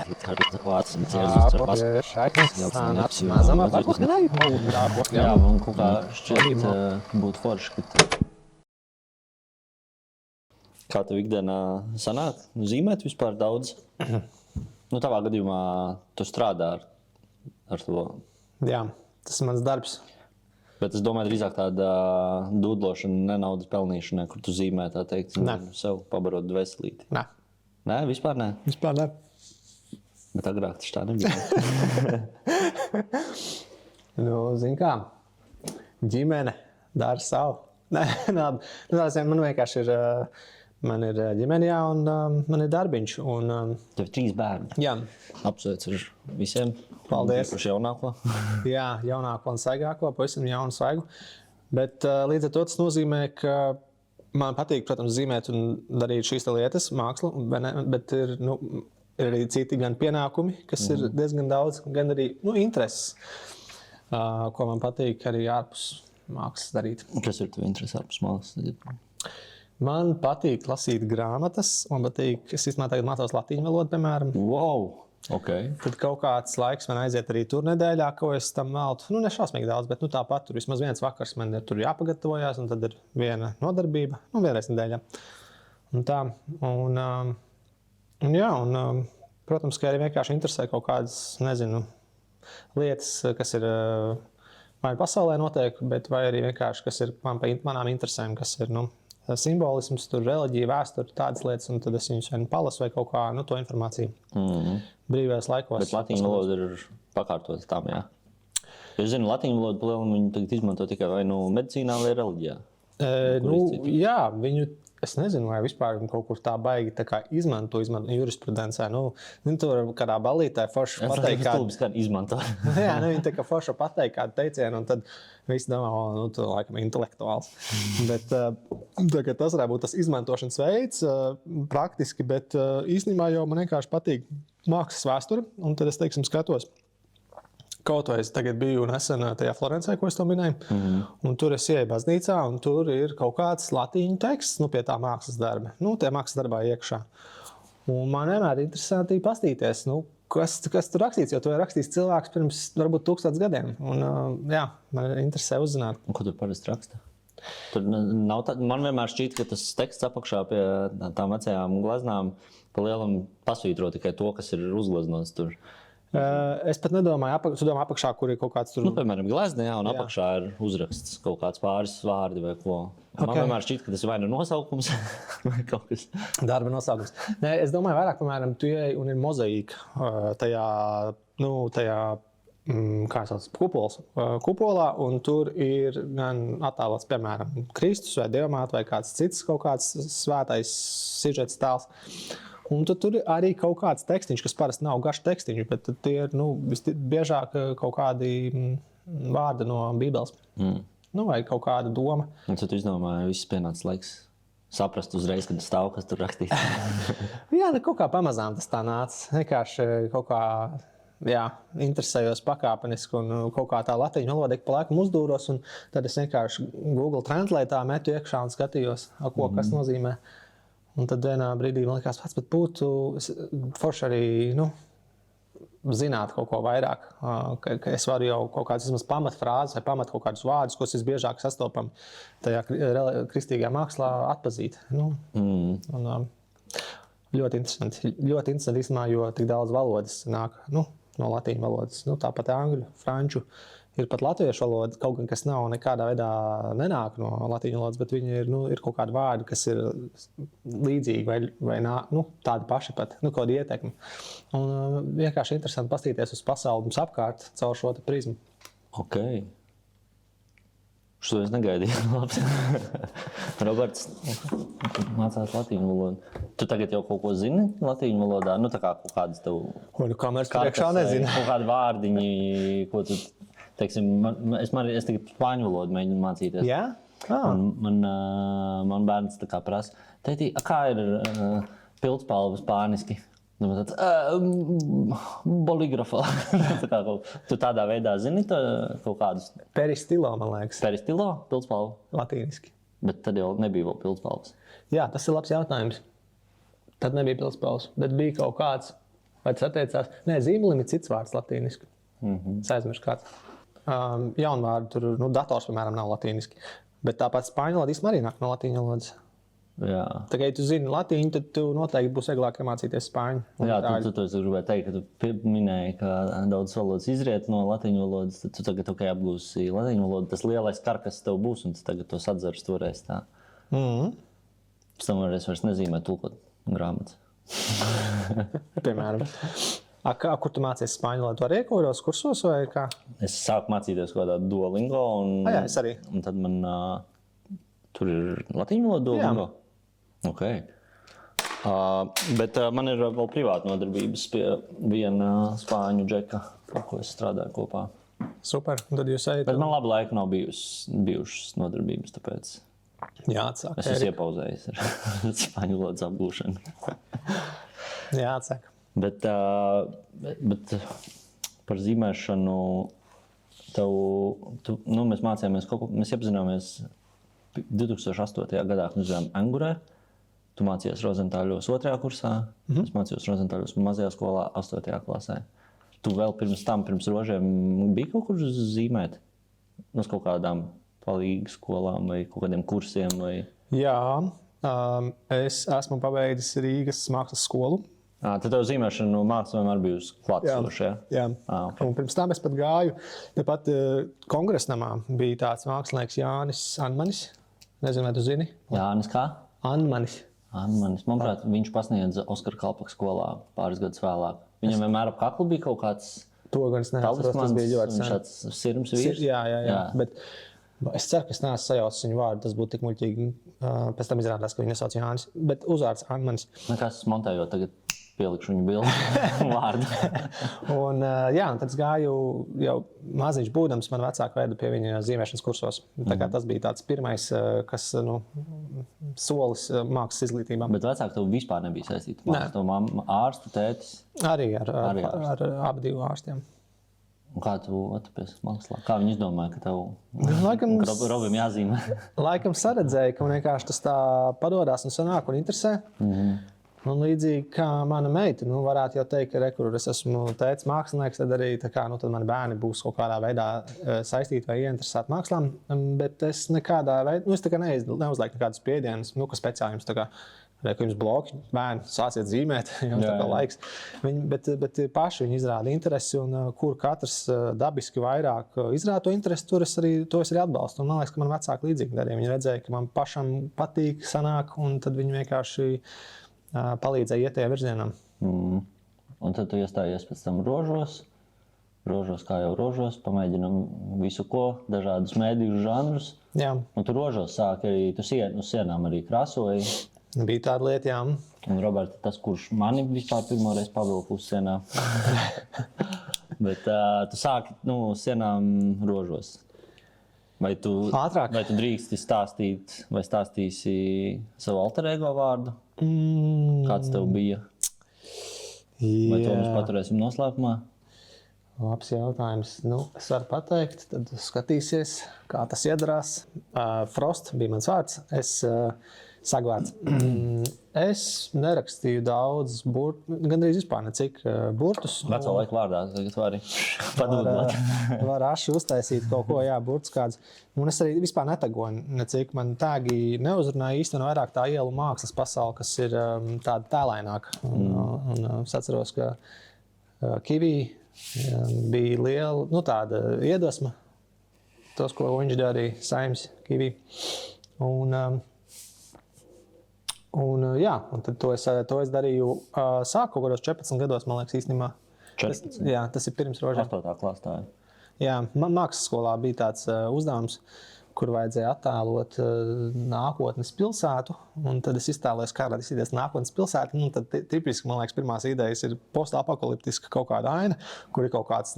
Jā, man kaut kā šķiet būtu forši, ka... Kā tev ikdienā sanāk? Zīmēt vispār daudz? Nu, tavā gadījumā tu strādā ar to. Jā, tas ir mans darbs. Bet es domāju, drīzāk tāda dūdlošana, ne naudas pelnīšana, kur tu zīmē, tā teikt, sev pabarot dveselīti. Nē. Nē, vispār nē? Vispār nē. Bet agrāk tas tā nebija. Nu, zini kā, ģimene dara savu. Nē, man vienkārši ir, man ir ģimene, jā, un man ir darbiņš. Un, Tev ir 3 bērni. Jā. Apsveic ar visiem. Paldies. Par jaunāko. Jā, jaunāko un svaigāko, pavisam jaunu svaigu. Bet līdz ar to tas nozīmē, ka man patīk, protams, zīmēt un darīt šīs lietas, mākslu, bet ir arī citi gan pienākumi, kas ir diezgan daudz, gan arī intereses, ko man patīk arī ārpus mākslas darīt. Kas ir tev interesi ārpus mākslas? Man patīk lasīt grāmatas, man patīk, es īstenībā tagad mācos latīņu valodu, piemēram. Wow! Okay. Tad kaut kāds laiks man aiziet arī tur nedēļā, ko es tam veltu. Ne šausmīgi daudz, bet tāpat tur vismaz viens vakars man ir tur jāpagatavojās, un tad ir viena nodarbība, vienreiz nedēļā. Un tā, protams, ka arī vienkārši interesē kaut kādas, nezinu, lietas, kas ir vai pasaulē notiek, bet vai arī vienkārši, kas ir manām interesēm, kas ir, simbolisms, tur reliģija, vēsture, tādas lietas, un tad es viņus palasu vai kaut kā, to informāciju brīvajos laikos. Bet latīņu valoda ir pakārtota tam, jā? Es zinu, latīņu valodu palielam viņi tagad izmanto tikai vai medicīnā vai reliģijā? Jā, viņu, es nezinu, vai vispār kaut kur tā baigi tā kā izmanto jurisprudencē. Tur kādā ballītē forši pateikt kādu izmanto. Jā, viņi tā kā forši pateikt kādu teicienu, un tad visi domā, tu laikam intelektuāls. Bet tas varētu būt tas izmantošanas veids praktiski, bet īstenībā jau man vienkārši patīk mākslas vēsture, un tad es, teiksim, skatos. Kaut vai es tagad biju nesen tajā Florencē, ko es to minēju, un tur es ieeju baznīcā, un tur ir kaut kāds latīņu teksts, pie tā mākslas darba. Tie mākslas darbā iekšā. Un man vienmēr ir interesanti pastīties, kas tur rakstīts, jo to ir rakstījis cilvēks pirms varbūt 1000 gadiem. Un, jā, man interesē uzzināt. Un ko tur parasti raksta? Tur nav man vienmēr šķiet, ka tas teksts apakšā pie tām vecajām gleznām pa lielam pasvītro tikai to, kas ir uzgleznots tur. Es pat nedomāju, tu domā apakšā, kur ir kaut kāds tur... Piemēram, glezna, jā, un apakšā ir uzraksts kaut kāds pāris vārdi vai ko. Man vienmēr šķiet, ka tas ir vai nosaukums vai kaut kas. Darba nosaukums. Nē, es domāju vairāk, piemēram, tu ieej un ir mozaīka tajā kā sauc, kupolā, un tur ir gan attēlots, piemēram, Kristus vai Dievmāte vai kāds cits kaut kāds svētais sižets tēls. Un tur ir arī kaut kāds tekstīņš, kas parasti nav garš tekstīņš, bet tie ir biežāk kaut kādi vārdi no Bībeles. Vai kaut kāda doma. Un tad tu izdomāji, viss pienācis laiks saprast uzreiz, kad stāv, kas tur rakstīts. Jā, kaut kā pamazām tas tā nāca. Vienkārši kaut kā, interesējos pakāpeniski un kaut kā tā latīņu valoda pa laikam uzdūros, un tad es vienkārši Google Translate metu iekšā un skatījos, kas nozīmē. Un tad vienā brīdī man likās, bet būtu forši arī, zināt kaut ko vairāk. Ka es varu jau kaut kādas vismaz pamatfrāzes vai kaut kādus vārdus, ko es biežāk sastopam tajā kristīgajā mākslā atpazīt. Un, ļoti interesanti. Ļoti interesanti īstenībā, jo tik daudz valodas nāk no latīņu valodas. Tāpat angļu, franču. Ir pat latviešu valoda, kaut gan kas nav nekādā veidā nenāk no latīņu valodas, bet viņi ir kaut kādi vārdi, kas ir līdzīgi vai tādi paši pat, kaut kādi ietekmi. Un vienkārši interesanti pastīties uz pasauli mums apkārt caur šo prizmu. Ok. Šo es negaidīju. Roberts mācās latīņu valodu. Tu tagad jau kaut ko zini latīņu valodā? Tā kā kaut kādas tev... Kameras priekšā nezinu. Kaut kādi vārdiņi, ko tu... Teiksim, es tagad spāņu valodu mēģinu mācīties. Jā? Man bērns tā kā prasa, tētī, kā ir pildspalva spāniski? Boligrafā. Tu tādā veidā zini kaut kādus? Peristilo, man liekas. Peristilo? Pildspalva? Latīniski. Bet tad jau nebija vēl pildspalvas. Jā, tas ir labs jautājums. Tad nebija pildspalvas, bet bija kaut kāds. vai tas attiecās? Nē, zīmolim ir cits vārds latīniski. Es aizmirsu kāds. Jaunvārdi tur, dators, piemēram, nav latīniski. Bet tāpat spāņu valoda arī nāk no latīņu valodas. Jā. Tā kā ja tu zini latīņu, tad tu noteikti būs vieglāk iemācīties spāņu. Jā, tu gribēji teikt, ka tu minēji, ka daudz valodas izriet no latīņu valodas, tad tu tagad apgūsi latīņu valodu. Tas lielais karkas tev būs, un tu tagad to atzars toreiz tā. Pēc tam vairs nezīmē tulkot grāmatas. Piemēram. Kur tu mācies spāņu valodu? Tu arī iekoros kursos vai kā? Es sāku mācīties kaut kādā Duolingo, Jā, es arī. Un tad man tur ir latīņu valoda Duolingo. Jā. Okay. Bet man ir vēl privāta nodarbības pie viena spāņu džeka, ar ko es strādāju kopā. Super, tad jūs ejat. Bet man labu laiku nav bijušas nodarbības, tāpēc jāatsāk. Es esmu iepauzējis ar spāņu valodas apgūšanu. Jāatsāk. Bet par zīmēšanu mēs mācījāmies mēs iepazināmies 2008. gadā, kad mēs bijām Angurē. Tu mācījies Rozentāļos 2. kursā, es mācījos Rozentāļos mazajā skolā 8. klasē. Tu vēl pirms rožiem bija kaut kur zīmēt? Uz kaut kādām palīgas skolām vai kaut kādiem kursiem? Vai? Jā, es esmu pabeidzis Rīgas mākslas skolu. Tad tev zīmēšana māksla vienmēr bijusi klātesoša, jā? Okay. Un pirms tam es pat gāju, tepat kongresnamā bija tāds mākslinieks Jānis Anmanis. Nezinu, vai tu zini? Jānis kā? Anmanis. Manuprāt, viņš pasniedza Oskara Kalpaka skolā pāris gadus vēlāk. Viņam vienmēr ap kaklu bija kaut kāds to gan es neatceros, tas bija ļoti sen. Tāds sirms vīrs. Jā. Bet es ceru, ka es neesmu sajaucis viņu vārdu, tas būtu tik muļķīgi. Pēc tam izrādās, ka viņu nesauc Jānis, bet uzvārds Anmanis. Nekās montējot tagad pielikšu viņu bildi vārdu. Un tad es gāju jau maziņš būdams, man vecāki veda pie viņa zīmēšanas kursos. Tā kā tas bija tāds pirmais, kas, solis mākslas izglītībā. Bet vecāki tev vispār nebija saistīti? Tev mamma ārstu, tētis? Arī ar abi divu ārstiem. Un kā tu atrapies mākslā? Kā viņi izdomāja, ka tev Robim jāzīmē? Laikam saredzēja, ka man vienkārši tas tā padodās un sanāk un interesē. Un līdzīgi kā mana meita, varētu jau teikt, ka rekur, es esmu tētis mākslinieks, tad arī tad mani bērni būs kaut kādā veidā saistīti vai ieinteresēti mākslām. Bet es nekādā veidā, es tā kā neuzlieku nekādus spiedienus, ka speciāli jums tā kā, jums bloki, bērni, sāciet zīmēt, jums tā kā laiks. Bet paši viņi izrāda interesi, un kur katrs dabiski vairāk izrāda to interesi, to es arī atbalstu. Un man liekas, ka man vecāki līdzīgi darīja. Viņi redzēja, ka man pašam patīk, sanāk, un tad viņi vienkārši palīdzēja iet tajā virzienā. Un tad tu iestājies pēc tam rožos, kā jau rožos, pamēģinam visu ko, dažādus mēdīgus žanrus. Jā. Un tu rožos sāki arī, tu uz sienām arī krāsoji. Bija tāda lieta, jā. Un Roberta, tas, kurš mani vispār pirmoreiz pavilka uz sienām. Bet tu sāki sienām rožos. Vai tu drīksti stāstīt, vai stāstīsi savu alter ego vārdu? Kāds tev bija? Vai to mēs paturēsim noslēpumā? Labs jautājums. Es varu pateikt, tad skatīsies, kā tas iedarās. Frost bija mans vārds. Es sagvārds. Es nerakstīju daudz burtu, gandrīz vispār necik burtus. Veco laiku vārdā, tagad vari padomāt. Var aši uztaisīt kaut ko, burtus kāds. Un es arī vispār netagoju necik. Man tāgi neuzrunāja īstenībā vairāk tā ielu mākslas pasauli, kas ir tāda tēlaināka. Un es atceros, ka Kivī bija liela, tāda iedvesma. Tos, ko viņš darīja, Saims Kivī. Un tad to es darīju sāku kaut kādos 14 gados, man liekas, īstenībā. 14? Tas ir pirms rožiem. 8. klasā. Jā, mākslas skolā bija tāds uzdevums, kur vajadzēja attēlot nākotnes pilsētu. Un tad es iztēlojos, kā varētu izskatīties nākotnes pilsēta. Tad tipiski, man liekas, pirmās idejas ir postapokaliptiska kaut kāda aina, kur ir kaut kāds,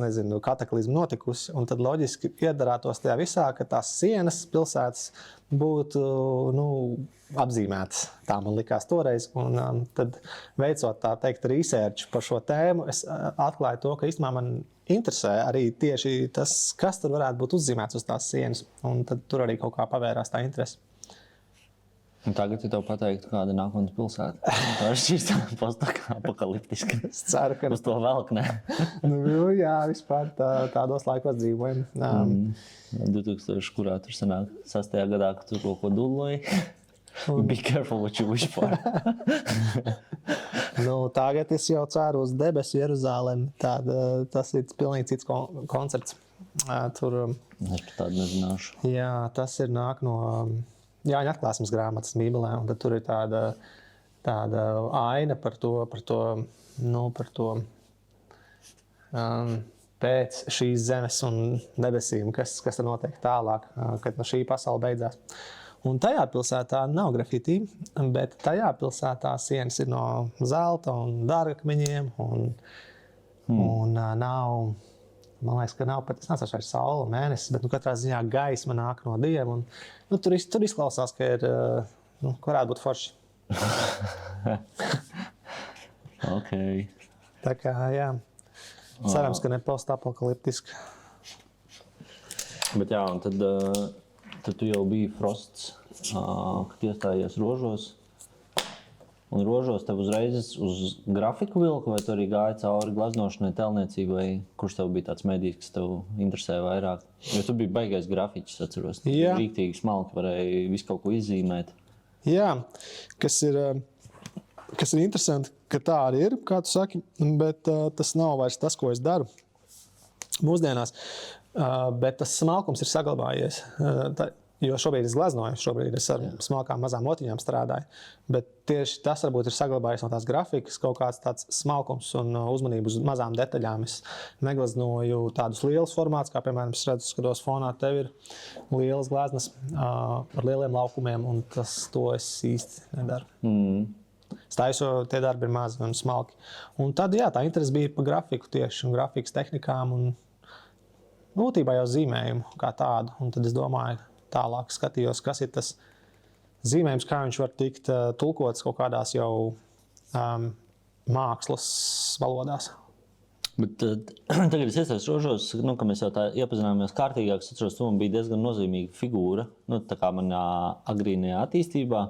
kataklizma notikusi. Un tad loģiski iedarētos tajā visā, ka tās sienas pilsētas būtu apzīmētas. Tā man likās toreiz. Un tad veicot tā teikt research par šo tēmu, es atklāju to, ka īstenībā man interesē arī tieši tas, kas tur varētu būt uzzīmēts uz tās sienas. Un tad tur arī kaut kā pavērās tā interese. Un tagad, ja tev pateiktu, kāda ir nākotnes pilsēta, tā ir šīs postapokaliptiska. Es ceru, ka uz to velk, ne? Nu, jā, vispār tādos laikos dzīvojam. 2000, kurā tur sanāk 6. gadā, kad tu kaut ko dulloji. Be careful what you wish for. Tagad es jau ceru uz debesu Jeruzālemi. Tas ir pilnīgi cits koncerts. Tur, es par tādu nezināšu. Jā, tas ir nāk no Jāņa atklāsmes grāmatas Bībelē. Un tad tur ir tāda aina par to pēc šīs zemes un debesīm, kas tad notiek tālāk, kad šī pasaule beidzās. Un tajā pilsētā nav grafiti, bet tajā pilsētā sienas ir no zelta un dārgakmeņiem. Un nav, man liekas, ka nav pat, es nesašu vairs saule un mēnesis, bet katrā ziņā gaisma nāk no Dieva. Un, tur izklausās, ka ir, varētu būt forši. Ok. Tā kā, jā. Cerams, ka ne postapokaliptiski. Bet jā, un tad tu jau biji Frosts, kad iestājies Rožos. Un Rožos tev uzreiz uz grafiku vilka, vai tu arī gāji cauri glaznošanai, tēlniecībai? Kurš tev bija tāds medijs, kas tev interesē vairāk? Jo tu biji baigais grafiķis, atceros. Jā. Rīktīgi smalki varēja visu kaut ko izzīmēt. Jā, kas ir interesanti, ka tā arī ir, kā tu saki, bet tas nav vairs tas, ko es daru mūsdienās. Bet tas smalkums ir saglabājies. Jo šobrīd es glaznoju, šobrīd es ar smalkām mazām otiņām strādāju. Bet tieši tas varbūt ir saglabājies no tās grafikas, kaut kāds tāds smalkums un uzmanību uz mazām detaļām. Es neglaznoju tādus lielus formātus, kā piemēram, es redzu, skatos fonā, tev ir lielas glaznas ar lieliem laukumiem, un to es īsti nedaru. Staiso, tie darbi ir mazi un smalki. Un tad, jā, tā interese bija par grafiku tieši, un grafikas tehnikām, un būtībā jau zīmējumu kā tādu. Un tad es domāju, tālāk skatījos, kas ir tas zīmējums, kā viņš var tikt tulkots kaut kādās jau mākslas valodās. Bet tagad es iesaistos Rožos, ka mēs jau tā iepazināmies kārtīgāk. Es atceros, tu man bija diezgan nozīmīga figūra, tā kā manā agrīnajā attīstībā.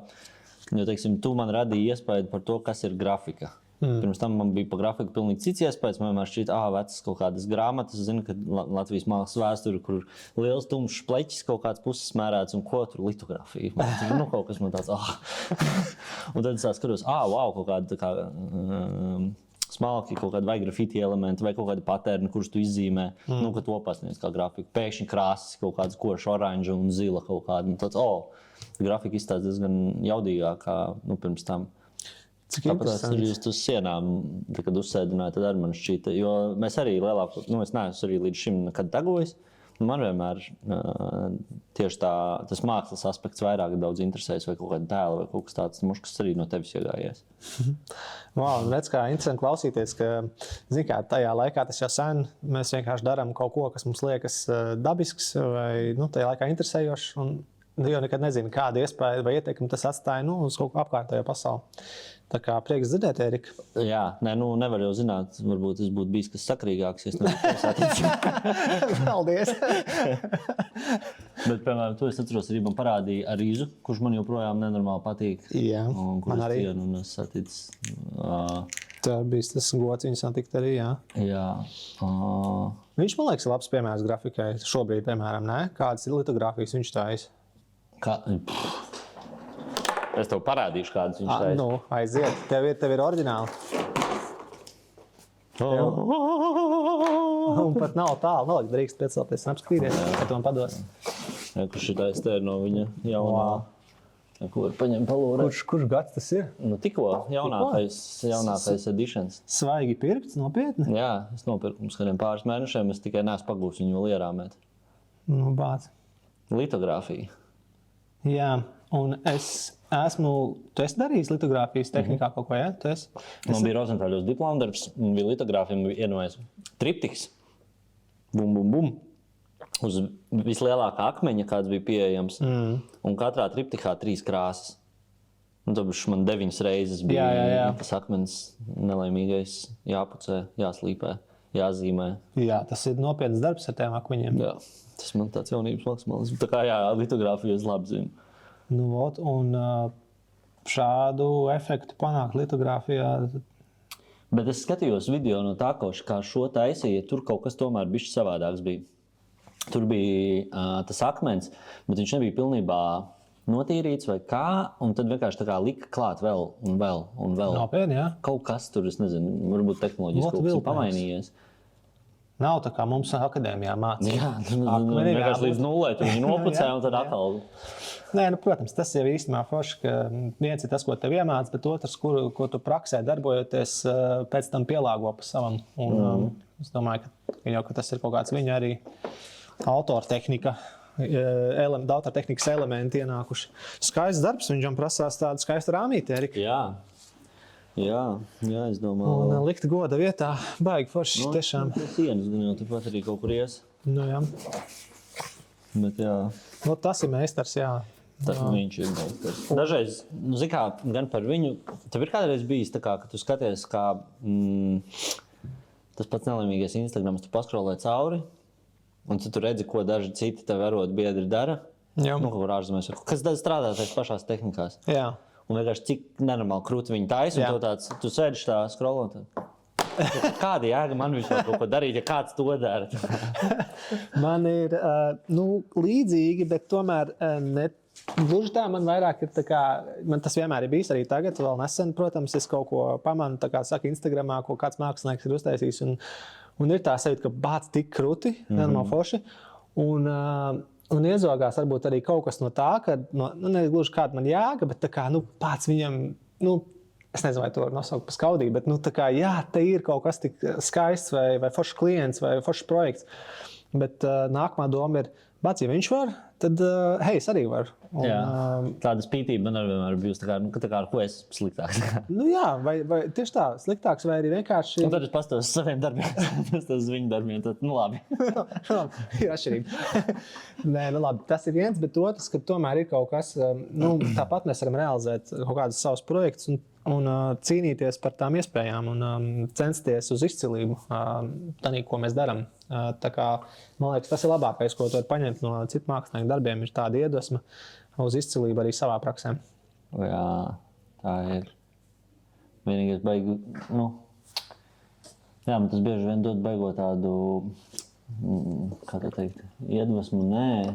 Jo, teiksim, tu man radīji iespēju par to, kas ir grafika. Pirms tam man bija par grafiku pilnīgi cits iespējas. Man vienmēr šķiet, vecas kaut kādas grāmatas. Zinu, ka Latvijas mākslas vēsture, kur liels tumšs pleķis kaut kāds puses mērēts un ko tur litografija. Man tur kaut kas man tāds, Un tad es skatos, wow, kaut kāda tā kā smalki, kaut kāda vai grafiti elementi, vai kaut kāda paterni, kurus tu izzīmē, ka to pasniedz kā grafiku. Pēkšņi krāsas, kaut kāds koša oranža un zila kaut kāda. Un tāds, grafika izstāsta diezgan jaudīgāk kā pirms tam. Tāpat es arī uz sienām, kad uzsēdināju, tad arī man šķita, jo mēs arī lielāko, es neesmu arī līdz šim nekad tagojis. Man vienmēr tieši tas mākslas aspekts vairāk daudz interesēs, vai kaut kāda tēla, vai kaut kas tāds, kas arī no tevis iegājies. Wow, redz, kā interesanti klausīties, ka, zini kā, tajā laikā tas jau sen, mēs vienkārši darām kaut ko, kas mums liekas dabisks vai, tajā laikā interesējošs, un jau nekad nezinu, kādu iespēju vai ieteikumu tas atstāja, uz kaut ko apkārtējo pasauli. Tā kā prieks dzirdēt, Erika. Jā, nevar jau zināt, varbūt es būtu bijis kas sakrīgāks, ja es nebūtu saticis. Paldies! Bet, piemēram, tu es atceros, arī man parādīja Arīzu, kurš man joprojām nenormāli patīk. Jā, man arī. Un es saticis. Tā bija tas gods, viņu satikt arī, jā. Jā. Viņš, man liekas, ir labs piemērs grafikai. Šobrīd, piemēram, kādas ir litogrāfijas viņš taisa? Es tev parādīšu, kādas viņš taisa. Aiziet. Tev ir oriģināli. Un pat nav tālu. Drīkst piecelties un apskatīties, ka tu man pados. Kurš ir taisa te no viņa jaunā? Ko var paņemt palūrē? Kurš gads tas ir? Tikko jaunākais editions. Svaigi pirkts, nopietni? Jā, es nopirku mums kādiem pāris mēnešiem. Es tikai neesmu pagūs viņu vēl ierāmēt. Bāc. Litogrāfija. Jā. Un tu esi darījis litogrāfijas tehnikā kaut ko, ja? Man bija Rozentāļos diplomdarbs, un bija litogrāfija, man bija iedomājies triptiks. Bum, bum, bum. Uz vislielākā akmeņa, kāds bija pieejams. Un katrā triptikā 3 krāsas. Un tāpēc man 9 reizes bija tas akmens nelaimīgais jāpucē, jāslīpē, jāzīmē. Jā, tas ir nopietns darbs ar tiem akmeņiem. Jā, tas man tāds jaunības maksimālisms. Tā kā litogrāfiju es labi zinu. Un šādu efektu panākt litogrāfijā. Bet es skatījos video no tā, kā šo taisīja, tur kaut kas tomēr bišķi savādāks bija. Tur bija tas akmens, bet viņš nebija pilnībā notīrīts vai kā, un tad vienkārši tā kā lika klāt vēl un vēl un vēl. Nopietni, jā. Kaut kas tur, es nezinu, varbūt tehnoloģiski kaut kas ir pamainījies. Nav tā kā mums akadēmijā mācīja. Jā, vienkārši līdz nulē tu viņu nopucē un tad atkal. Nē, protams, tas jau īstenībā forši, ka viens ir tas, ko tev iemāc, bet otrs, ko tu praksē darbojoties, pēc tam pielāgo pa savam. Un es domāju, ka tas ir kaut kāds viņa arī autortehnika, autortehnikas elementi ienākuši. Skaists darbs, viņam prasās tādu skaistu rāmīti, Erika. Jā, es domāju. Un likt goda vietā, baigi forši tiešām. Sienas, gan jau turpat arī kaut kur ies. Jā. Bet jā. Tas ir meistars, jā. Viņš ir meistars. Dažreiz, zini kā, gan par viņu, tev ir kādreiz bijis tā kā, ka tu skaties, kā tas pats nelaimīgais Instagrams, tu paskrolē cauri, un tu redzi, ko daži citi tev arot biedri dara. Jā. Kaut kur ārzemēs. Kas strādā tās pašās tehnikās. Jā. Un vienkārši cik nenormāli krūti viņi taisa, un tu sēdi tā scrollot. Kāda jēga man vispār kaut ko darīt, ja kāds to dara? Man ir līdzīgi, bet tomēr ne gluži tā. Man vairāk ir tā kā, man tas vienmēr ir bijis arī tagad, vēl nesen, protams, es kaut ko pamanu, tā kā saka Instagramā, ko kāds mākslinieks ir uztaisījis, un ir tā sajūta, ka bāc tik krūti, nenormāli forši. Un iezogās varbūt arī kaut kas no tā, ka, ne gluži kāda man jēga, bet tā kā, pats viņam, es nezinu, vai to var nosaukt par skaudību, bet, tā kā, jā, te ir kaut kas tik skaists vai foršs klients vai foršs projekts. Bet nākamā doma ir, bāc, ja viņš var, tad, hei, es arī varu. Tāda spītība man arī vienmar bijusi, tā kā ar ko es sliktāks. Jā, vai tieši tā, sliktāks, vai arī vienkārši... Un tad es pastos uz saviem darbiem, pastos uz viņu darbiem, tad, labi. Ir atšķirība. Nē, labi, tas ir viens, bet otrs, ka tomēr ir kaut kas, tāpat mēs varam realizēt kaut kādus savus projektus un cīnīties par tām iespējām un censties uz izcilību, tanī, ko mēs darām. Tā kā, man liekas, tas ir labākais, ko tu vari paņemt no citu mākslinieku darbiem, ir tāda iedvesma uz izcilību arī savā praksē. Jā, tā ir. Vienīgais baigi, jā, man tas bieži vien dod baigo tādu, kā tā teikt, iedvesmu,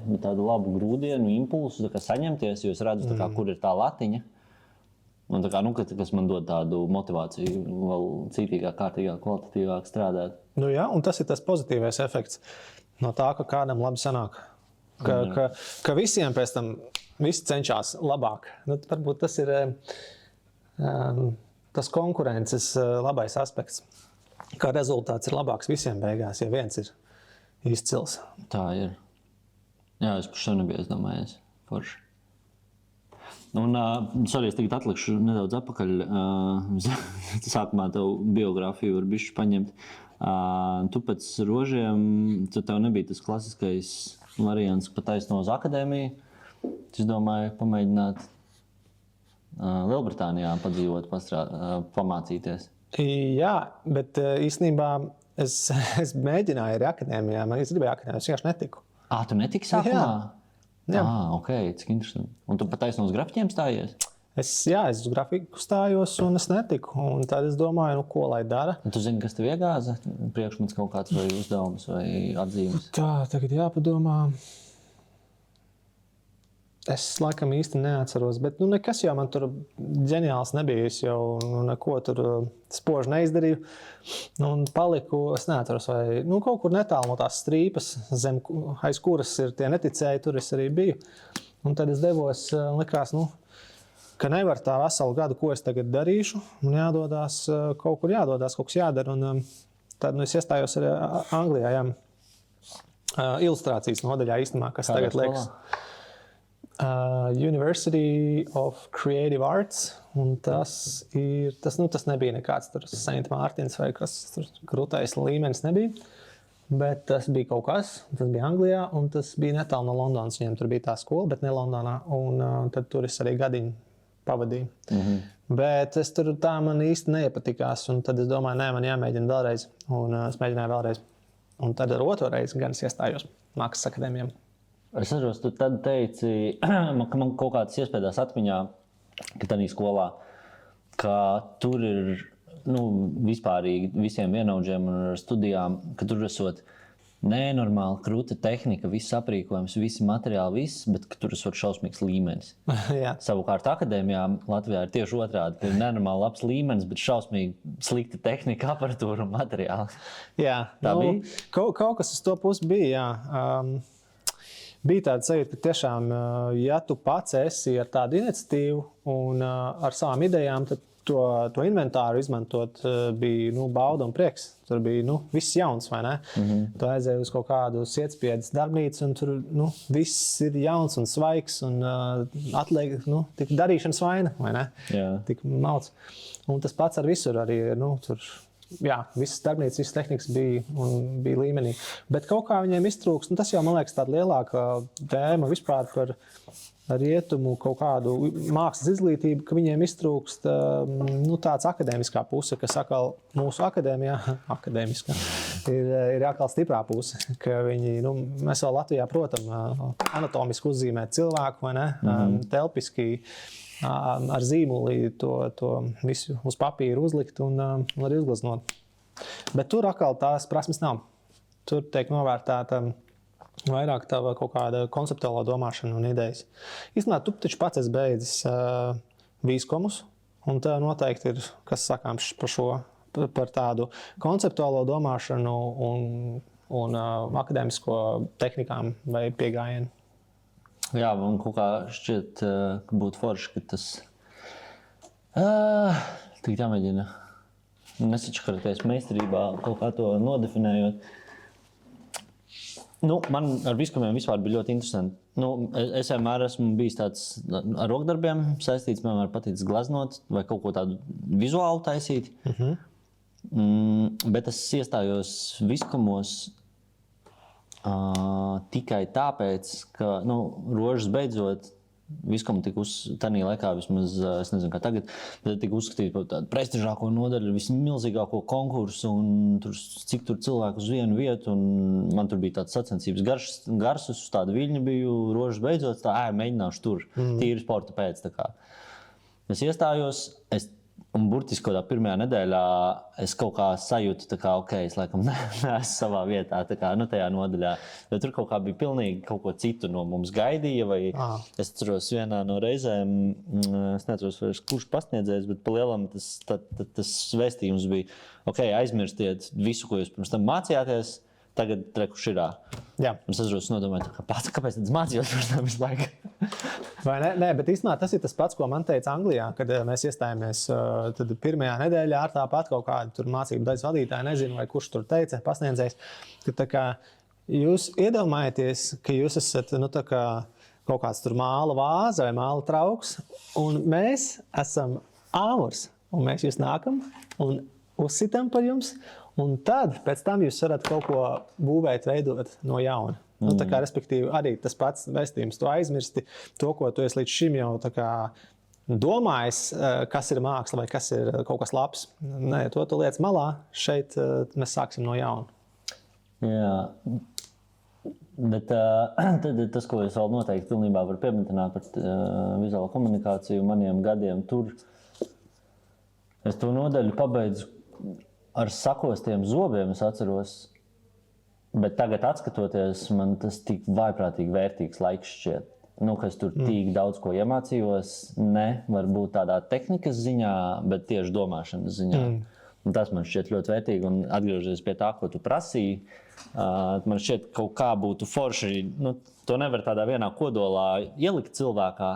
bet tādu labu grūdienu, impulsu, tā kā saņemties, jo es redzu, tā kā, kur ir tā latiņa. Un tā kā, kas man dod tādu motivāciju vēl cītīgāk, kārtīgāk, kvalitatīvāk strādāt. Jā, un tas ir tas pozitīvais efekts no tā, ka kādam labi sanāk. Ka visiem pēc tam visi cenšas labāk. Varbūt tas ir tas konkurences labais aspekts. Ka rezultāts ir labāks visiem beigās, ja viens ir izcils. Tā ir. Jā, es par šo nebiju domājis. Forši. Un, es tagad atlikšu nedaudz atpakaļ. Sākumā tev biogrāfiju var bišķi paņemt. Tu pēc rožiem, tev nebija tas klasiskais variants, ka taisno uz akadēmiju. Es domāju, pamēģināt Lielbritānijā padzīvot, pamācīties. Jā, bet īstenībā es mēģināju arī akadēmijā. Es gribēju akadēmijā, es vienkārši netiku. Tu netiki sākumā? Jā. Ok, cik interesanti. Un tu pat taisno uz grafiķiem stājies? Es uz grafiku stājos un es netiku. Un tad es domāju, ko lai dara. Un tu zini, kas tev iegāza? Priekšmets kaut kāds vai uzdevums vai atzīmes? Tā, tagad jāpadomā. Es laikam īsti neatceros, bet nekas jau man tur ģeniāls nebija. Es jau neko tur spoži neizdarīju. Un paliku, es neatceros, vai kaut kur netālu no tās strīpas, aiz kuras ir tie neticēji, tur es arī biju. Un tad es devos, likās, ka nevar tā veselu gadu, ko es tagad darīšu. Un jādodās, kaut kas jādara. Un tad es iestājos arī Anglijā, ilustrācijas nodaļā īstenībā, kas tagad liekas. University of Creative Arts, un tas nebija nekāds tur St. Martins vai kas tur krūtais līmenis nebija, bet tas bija kaut kas, tas bija Anglijā, un tas bija netālu no Londonas, viņiem tur bija tā skola, bet ne Londonā, un tad tur es arī gadiņu pavadīju. Bet es tur tā man īsti neiepatikās, un tad es domāju, man jāmēģina vēlreiz, un es mēģināju vēlreiz, un tad ar otro reizi gan es iestājos mākslas akadēmijām. Es atceros, tu tad teici, ka man kaut kāds iespējās atmiņā, ka tādā skolā, ka tur ir vispārīgi visiem vienaudžiem un ar studijām, ka tur esot nenormāli krūta tehnika, viss aprīkojums, visi materiāli, viss, bet ka tur esot šausmīgs līmenis. Savukārt akadēmijā Latvijā ir tieši otrādi, ka ir nenormāli labs līmenis, bet šausmīgi slikta tehnika, aparatūra un materiāli. Jā, kaut kas uz to pusi bija, jā. Bija tāda sajūta, ka tiešām, ja tu pats esi ar tādu iniciatīvu un ar savām idejām, tad to inventāru izmantot bija bauda un prieks. Tur bija viss jauns, vai ne? Tu aizēji uz kaut kādu sietspiedes darbnīcu, un tur viss ir jauns un svaigs, un atliek tik darīšanas vaina, vai ne? Jā. Tik malts. Un tas pats ar visur arī, tur, jā, visas darbnīcas, visas tehnikas bija līmenī. Bet kaut kā viņiem iztrūks, tas jau, man liekas, tāda lielāka tēma vispār par rietumu kaut kādu mākslas izglītību, ka viņiem iztrūkst tāds akadēmiskā puse, kas atkal mūsu akadēmijā akadēmiskā ir atkal stiprā puse, ka viņi, mēs vēl Latvijā, protam, anatomiski uzzīmēt cilvēku, vai ne, telpiski ar zīmuli to visu uz papīra uzlikt un arī uzgleznot. Bet tur atkal tās prasmes nav. Tur tiek novērtēta vairāk tava kaut kāda konceptuālā domāšana un idejas. Īstenībā, tu taču pats esi beidzis vīskomus, un tev noteikti ir, kas sakāms par šo, par tādu konceptuālo domāšanu un akadēmisko tehnikām vai piegājienu. Jā, man kaut kā šķiet, ka būtu forši, ka tas tik jāmēģina nesačakarties meistarībā, kaut kā to nodefinējot. Man ar viskumiem vispār bija ļoti interesanti. Es vienmēr esmu bijis tāds ar rokdarbiem saistīts, man vienmēr patīc glaznot vai kaut ko tādu vizuālu taisīt. Bet es iestājos viskumos tikai tāpēc, ka rožas beidzot viskumu tika tanī laikā, vismaz, es nezinu, kā tagad, bet tika uzskatīts par tādu prestižāko nodaļu, vismilzīgāko konkursu, un cik tur cilvēku uz vienu vietu, un man tur bija tāds sacensības gars, uz tādu viļņu biju, rožas beidzot, mēģināšu tur, tīri sporta pēc, tā kā. Es iestājos, un burtiski kaut kādā pirmajā nedēļā es kaut kā sajūtu, tā kā, es laikam neesmu savā vietā, tā kā, tajā nodaļā. Bet tur kaut kā bija pilnīgi kaut ko citu no mums gaidīja, vai es atceros vienā no reizēm, es neatceros vairs, kurš pasniedzējs, bet pa lielam tas vēstījums bija, aizmirstiet visu, ko jūs pirms tam mācījāties, tagad treku širā. Jā. Un es atceros nodomāju, kāpēc tad mācījos pirms tam visu laiku? Vai ne? Nē, bet īstenībā tas ir tas pats, ko man teica Anglijā, kad mēs iestājāmies tad pirmajā nedēļā ar tāpat kaut kādu tur mācību daļas vadītāju, nezinu, vai kurš tur teica, pasniedzējs, ka tā kā jūs iedomājaties, ka jūs esat, tā kā kaut kāds tur māla vāze vai māla trauks, un mēs esam āmurs, un mēs jūs nākam un uzsitam par jums, un tad pēc tam jūs varat kaut ko būvēt, veidot no jauna. Tā kā, respektīvi, arī tas pats vēstījums. Tu aizmirsti to, ko tu esi līdz šim jau tā kā domājis, kas ir māksla vai kas ir kaut kas labs. Nē, to tu liec malā. Šeit mēs sāksim no jauna. Jā. Bet tad tas, ko es vēl noteikti pilnībā varu pieminēt par vizuālo komunikāciju maniem gadiem tur, es to nodaļu pabeidzu ar sakostiem zobiem, es atceros. Bet tagad, atskatoties, man tas tik vaiprātīgi vērtīgs laiks šķiet. Ka es tur tik daudz ko iemācījos, ne varbūt tādā tehnikas ziņā, bet tieši domāšanas ziņā. Un tas man šķiet ļoti vērtīgi. Un atgriežoties pie tā, ko tu prasīji, man šķiet, kaut kā būtu forši. To nevar tādā vienā kodolā ielikt cilvēkā,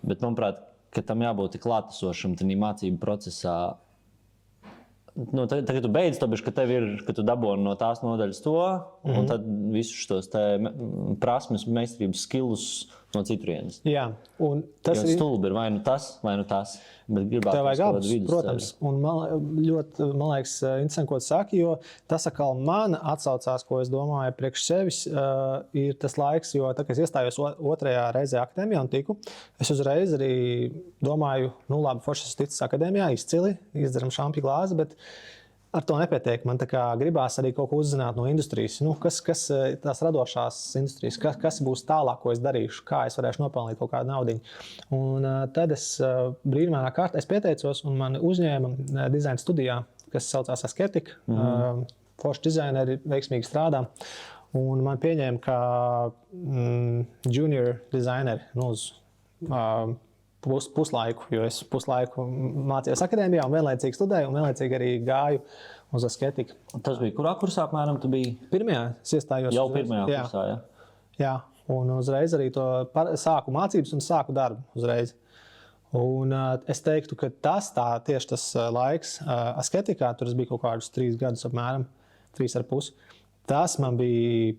bet, manuprāt, ka tam jābūt klātesošam tādā mācību procesā. Tagad tu beidz to, ka tu dabūni no tās nodaļas to, un tad visus šos prasmes, meistarības skillus no citurienes. Jā, un tas ir stulbi, ir vai nu tas, bet gribētu tev vajag abus, vidusceļu. protams. Un man liekas, interesanti, ko tu saki, jo tas atkal man atsaucās, ko es domāju priekš sevis, ir tas laiks, jo tā, kad es iestājos otrajā reizē akadēmijā un tiku, es uzreiz arī domāju, labi, forši esmu ticis akadēmijā, izcili, izdaram šampi glāzi, bet ar to nepietiek. Man tā kā gribās arī kaut ko uzzināt no industrijas. Nu, kas tās radošās industrijas, kas būs tālāk, ko es darīšu, kā es varēšu nopelnīt kaut kādu naudiņu. Un tad es brīnumainā kārtā pieteicos un mani uzņēma dizaina studijā, kas saucās Asketika. Forši dizaineri veiksmīgi strādā. Un man pieņēma kā junior dizaineri uz puslaiku, jo es puslaiku mācījos akadēmijā un vienlaicīgi studēju un vienlaicīgi arī gāju uz Asketiku. Tas bija kurā kursā apmēram tu biji? Pirmajā es iestājos. Jau pirmajā kursā, jā? Jā, un uzreiz arī to sāku mācības un sāku darbu uzreiz. Un es teiktu, ka tieši tas laiks Asketikā, tur es biju kaut kādus 3 gadus apmēram, 3,5. Tas man bija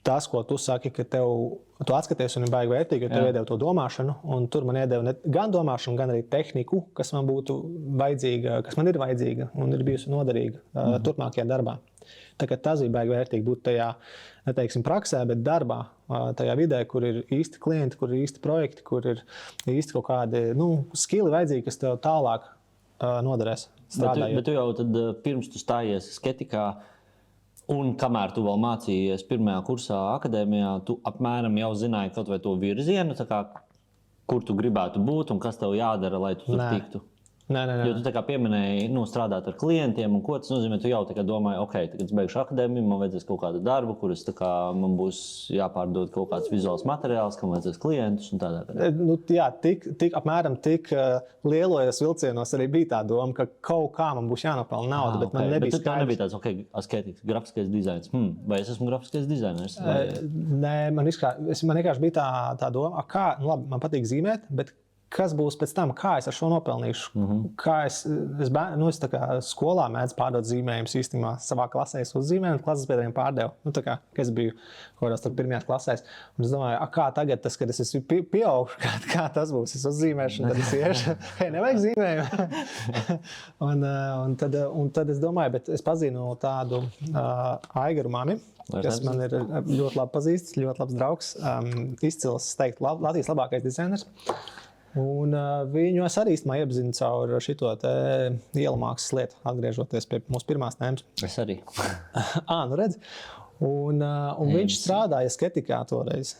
tas, ko tu saki, ka tu atskaties un ir baigi vērtīgi, jo tev iedeva to domāšanu. Un tur man iedeva gan domāšanu, gan arī tehniku, kas man būtu vajadzīga, kas man ir vajadzīga un ir bijusi noderīga turpmākajā darbā. Tā kā tas bija baigi vērtīgi būt tajā, neteiksim, praksē, bet darbā, tajā vidē, kur ir īsti klienti, kur ir īsti projekti, kur ir īsti kaut kādi skili vajadzīgi, kas tev tālāk noderēs strādājot. Bet tu jau tad pirms tu stājies Asketikā, un kamēr tu vēl mācījies pirmajā kursā akadēmijā, tu apmēram jau zināji kaut vai to virzienu, kur tu gribētu būt un kas tev jādara, lai tu tur tiktu? Nē. Jo tu pieminēji, strādāt ar klientiem, un ko tas nozīmē, tu jau domāji, ok, tagad es beigšu akadēmiju, man vajadzēs kaut kādu darbu, kuras man būs jāpārdod kaut kāds vizuāls materiāls, kam vajadzēs klientus un tādā. Jā, apmēram tik lielojos vilcienos arī bija tā doma, ka kaut kā man būs jānopelna nauda, bet man nebija skaidrs. Bet tā nebija tāds, ok, Asketiks, grafiskais dizains. Vai es esmu grafiskais dizainers? Nē, man vienkārši bija tā doma, labi, man patīk zīmēt, bet kas būs pēc tam, kā es ar šo nopelnīšu? Kā es tā kā skolā mēdzu pārdot zīmējumus īstenībā savā klasē. Es uzzīmēju un klases biedriem pārdevu. Tā kā es biju kaut kādās tur pirmajās klasēs. Un es domāju, kā tagad, kad es esmu pieaugšu, kā tas būs? Es uzzīmēšu un tad es iešu. Hei, nevajag zīmējumu. un tad es domāju, bet es pazinu tādu Aigaru mani, kas man ir ļoti labi pazīstas, ļoti labs draugs. Izcils, es teiktu, Latvijas labākais dizainers. Un viņu es arī īstenībā iepazinu caur šito ielu mākslas lietu, atgriežoties pie mūsu pirmās tēmas. Es arī. Nu redz. Un viņš strādāja Asketikā toreiz.